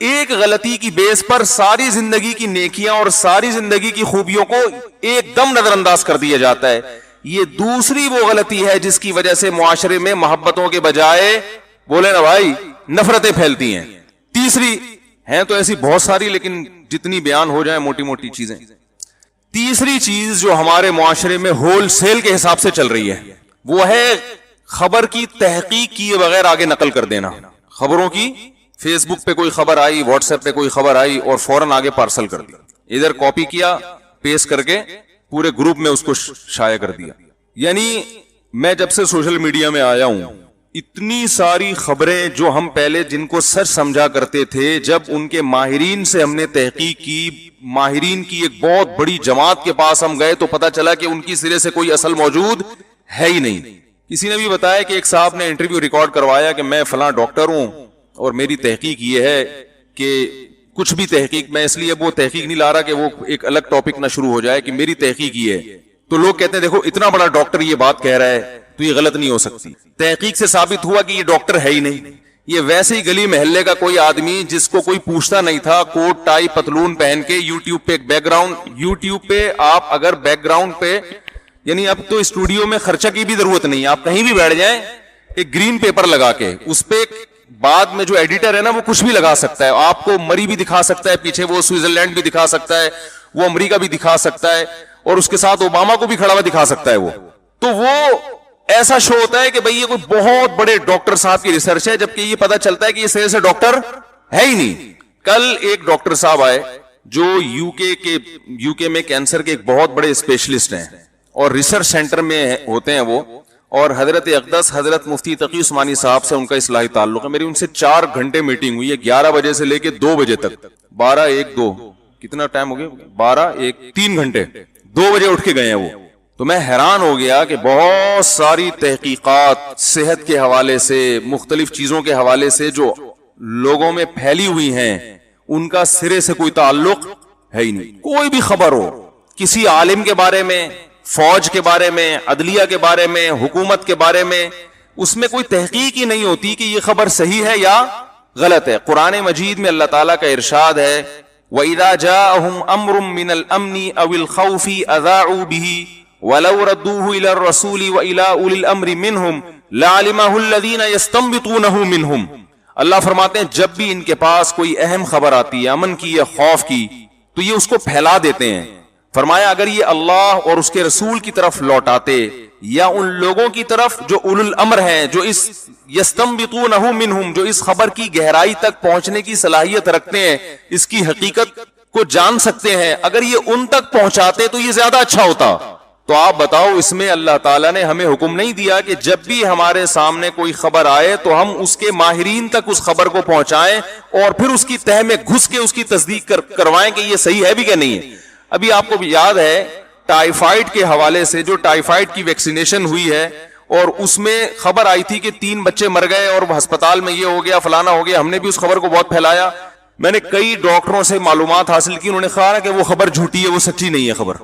ایک غلطی کی بیس پر ساری زندگی کی نیکیاں اور ساری زندگی کی خوبیوں کو ایک دم نظر انداز کر دیا جاتا ہے. یہ دوسری وہ غلطی ہے جس کی وجہ سے معاشرے میں محبتوں کے بجائے, بولے نا بھائی, نفرتیں پھیلتی ہیں. تیسری ہیں تو ایسی بہت ساری, لیکن جتنی بیان ہو جائیں موٹی موٹی چیزیں. تیسری چیز جو ہمارے معاشرے میں ہول سیل کے حساب سے چل رہی ہے وہ ہے خبر کی تحقیق کیے بغیر آگے نقل کر دینا. خبروں کی, فیس بک پہ کوئی خبر آئی, واٹس ایپ پہ کوئی خبر آئی اور فوراً آگے پارسل کر دیا, ادھر کاپی کیا, پیسٹ کر کے پورے گروپ میں اس کو شائع کر دیا. یعنی میں جب سے سوشل میڈیا میں آیا ہوں, اتنی ساری خبریں جو ہم پہلے جن کو سچ سمجھا کرتے تھے, جب ان کے ماہرین سے ہم نے تحقیق کی, ماہرین کی ایک بہت بڑی جماعت کے پاس ہم گئے تو پتا چلا کہ ان کی سرے سے کوئی اصل موجود ہے ہی نہیں. کسی نے بھی بتایا کہ ایک صاحب نے انٹرویو ریکارڈ کروایا کہ میں فلاں ڈاکٹر ہوں اور میری تحقیق یہ ہے کہ کچھ بھی تحقیق, میں اس لیے وہ تحقیق نہیں لا رہا کہ وہ ایک الگ ٹاپک نہ شروع ہو جائے, کہ میری تحقیق یہ ہے. تو لوگ کہتے ہیں دیکھو اتنا بڑا ڈاکٹر یہ بات کہہ رہا ہے تو یہ غلط نہیں ہو سکتی. تحقیق سے ثابت ہوا کہ یہ ڈاکٹر ہے ہی نہیں, یہ ویسے ہی گلی محلے کا کوئی آدمی جس کو کوئی پوچھتا نہیں تھا, کوٹ ٹائی پتلون پہن کے یوٹیوب پہ ایک بیک گراؤنڈ, یوٹیوب پہ آپ اگر بیک گراؤنڈ پہ, یعنی اب تو اسٹوڈیو میں خرچہ کی بھی ضرورت نہیں, آپ کہیں بھی بیٹھ جائیں ایک گرین پیپر لگا کے, اس پہ بعد میں جو ایڈیٹر ہے نا وہ کچھ بھی لگا سکتا ہے, آپ کو مری بھی دکھا سکتا ہے پیچھے, وہ سوئٹزرلینڈ بھی دکھا سکتا ہے, وہ امریکہ بھی دکھا سکتا ہے, اور اس کے ساتھ اوباما کو بھی کھڑا ہوا دکھا سکتا ہے. وہ تو وہ ایسا شو ہوتا ہے کہ بھئی یہ کوئی بہت بڑے ڈاکٹر صاحب کی ریسرچ ہے, جبکہ یہ پتا چلتا ہے کہ یہ صحیح سے ڈاکٹر ہے ہی نہیں. کل ایک ڈاکٹر صاحب آئے جو یو کے میں کینسر کے ایک بہت بڑے اسپیشلسٹ ہیں اور ریسرچ سینٹر میں ہوتے ہیں وہ, اور حضرت اقدس حضرت مفتی تقی عثمانی صاحب سے ان کا اصلاحی تعلق ہے. میری ان سے 4 گھنٹے میٹنگ ہوئی ہے, 11 بجے سے لے کے 2 بجے تک, 12 1 2 کتنا ٹائم ہو گیا, 12 1 3 گھنٹے, 2 بجے اٹھ کے گئے ہیں وہ. تو میں حیران ہو گیا کہ بہت ساری تحقیقات صحت کے حوالے سے, مختلف چیزوں کے حوالے سے جو لوگوں میں پھیلی ہوئی ہیں, ان کا سرے سے کوئی تعلق ہے ہی نہیں. کوئی بھی خبر ہو کسی عالم کے بارے میں, فوج کے بارے میں, عدلیہ کے بارے میں, حکومت کے بارے میں, اس میں کوئی تحقیق ہی نہیں ہوتی کہ یہ خبر صحیح ہے یا غلط ہے. قرآن مجید میں اللہ تعالیٰ کا ارشاد ہے, وَإِذَا جَاءَهُمْ أَمْرٌ مِّنَ الْأَمْنِ أَوِ الْخَوْفِ أَذَاعُوا بِهِ وَلَوْ رَدُّوهُ إِلَى الرَّسُولِ وَإِلَى أُولِي الْأَمْرِ مِنْهُمْ لَعَلِمَهُ الَّذِينَ يَسْتَنبِطُونَهُ مِنْهُمْ. اللہ فرماتے ہیں جب بھی ان کے پاس کوئی اہم خبر آتی ہے, امن کی یا خوف کی, تو یہ اس کو پھیلا دیتے ہیں. فرمایا اگر یہ اللہ اور اس کے رسول کی طرف لوٹاتے, یا ان لوگوں کی طرف جو اولو الامر ہیں, جو اس یستنبطونہ منہم, جو اس خبر کی گہرائی تک پہنچنے کی صلاحیت رکھتے ہیں, اس کی حقیقت کو جان سکتے ہیں, اگر یہ ان تک پہنچاتے تو یہ زیادہ اچھا ہوتا. تو آپ بتاؤ, اس میں اللہ تعالیٰ نے ہمیں حکم نہیں دیا کہ جب بھی ہمارے سامنے کوئی خبر آئے تو ہم اس کے ماہرین تک اس خبر کو پہنچائیں اور پھر اس کی تہ میں گھس کے اس کی تصدیق کروائیں کہ یہ صحیح ہے بھی کہ نہیں ہے. ابھی آپ کو بھی یاد ہے ٹائیفائڈ کے حوالے سے, جو ٹائیفائڈ کی ویکسینیشن ہوئی ہے اور اس میں خبر آئی تھی کہ 3 بچے مر گئے اور ہسپتال میں یہ ہو گیا, فلانا ہو گیا. ہم نے بھی اس خبر کو بہت پھیلایا. میں نے کئی ڈاکٹروں سے معلومات حاصل کی, انہوں نے کہا کہ وہ خبر جھوٹی ہے, وہ سچی نہیں ہے خبر.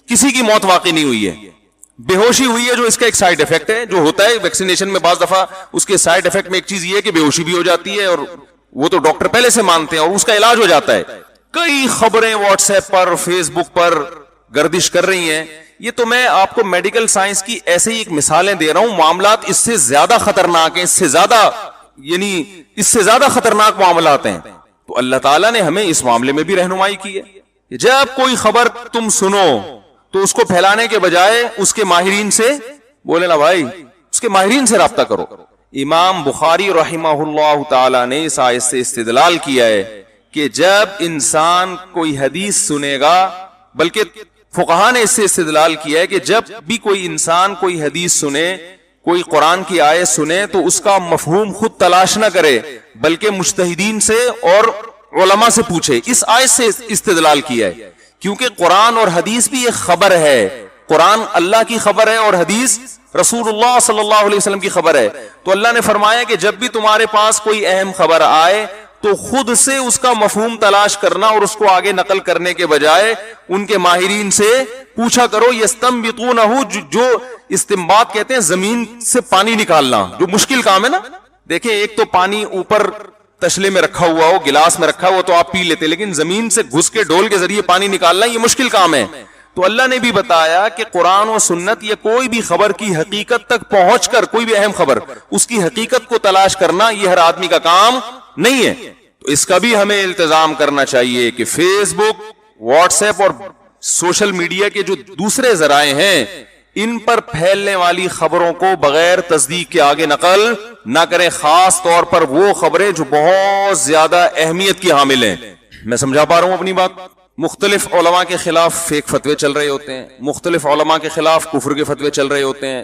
کسی کی موت واقعی نہیں ہوئی ہے, بے ہوشی ہوئی ہے جو اس کا ایک سائیڈ افیکٹ ہے, جو ہوتا ہے ویکسینیشن میں. بعض دفعہ اس کے سائیڈ افیکٹ میں ایک چیز یہ ہے کہ بے ہوشی بھی ہو جاتی ہے, اور وہ تو ڈاکٹر پہلے سے مانتے ہیں اور اس کا علاج ہو جاتا ہے. کئی خبریں واٹس ایپ پر, فیس بک پر گردش کر رہی ہیں. یہ تو میں آپ کو میڈیکل سائنس کی ایسے ہی ایک مثالیں دے رہا ہوں. معاملات اس سے زیادہ خطرناک ہیں, اس سے زیادہ خطرناک معاملات ہیں. تو اللہ تعالیٰ نے ہمیں اس معاملے میں بھی رہنمائی کی ہے. جب کوئی خبر تم سنو تو اس کو پھیلانے کے بجائے اس کے ماہرین سے, بولے نا بھائی, اس کے ماہرین سے رابطہ کرو. امام بخاری رحمہ اللہ تعالیٰ نے اس آیت سے استدلال کیا ہے کہ جب انسان کوئی حدیث سنے گا, بلکہ فقہا نے اس سے استدلال کیا ہے کہ جب بھی کوئی انسان کوئی حدیث سنے, کوئی قرآن کی آیت سنے, تو اس کا مفہوم خود تلاش نہ کرے بلکہ مجتہدین سے اور علماء سے پوچھے. اس آیت سے استدلال کیا ہے کیونکہ قرآن اور حدیث بھی ایک خبر ہے. قرآن اللہ کی خبر ہے اور حدیث رسول اللہ صلی اللہ علیہ وسلم کی خبر ہے. تو اللہ نے فرمایا کہ جب بھی تمہارے پاس کوئی اہم خبر آئے تو خود سے اس کا مفہوم تلاش کرنا اور اس کو آگے نقل کرنے کے بجائے ان کے ماہرین سے پوچھا کرو. یستنبطونہ، جو استنباط کہتے ہیں زمین سے پانی نکالنا، جو مشکل کام ہے نا. دیکھیں ایک تو پانی اوپر تشلے میں رکھا ہوا ہو، گلاس میں رکھا ہوا تو آپ پی لیتے، لیکن زمین سے گھس کے ڈول کے ذریعے پانی نکالنا یہ مشکل کام ہے. تو اللہ نے بھی بتایا کہ قرآن و سنت یا کوئی بھی خبر کی حقیقت تک پہنچ کر، کوئی بھی اہم خبر، اس کی حقیقت کو تلاش کرنا یہ ہر آدمی کا کام نہیں ہے. تو اس کا بھی ہمیں التزام کرنا چاہیے کہ فیس بک، واٹس ایپ اور سوشل میڈیا کے جو دوسرے ذرائع ہیں ان پر پھیلنے والی خبروں کو بغیر تصدیق کے آگے نقل نہ کریں، خاص طور پر وہ خبریں جو بہت زیادہ اہمیت کی حامل ہیں. میں سمجھا پا رہا ہوں اپنی بات؟ مختلف علماء کے خلاف فیک فتوے چل رہے ہوتے ہیں، مختلف علماء کے خلاف کفر کے فتوے چل رہے ہوتے ہیں.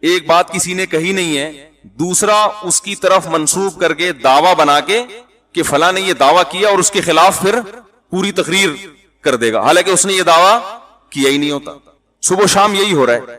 ایک بات کسی نے کہی نہیں ہے، دوسرا اس کی طرف منسوب کر کے دعویٰ بنا کے کہ فلاں نے یہ دعویٰ کیا اور اس کے خلاف پھر پوری تقریر کر دے گا، حالانکہ اس نے یہ دعویٰ کیا ہی نہیں ہوتا. صبح و شام یہی ہو رہا ہے.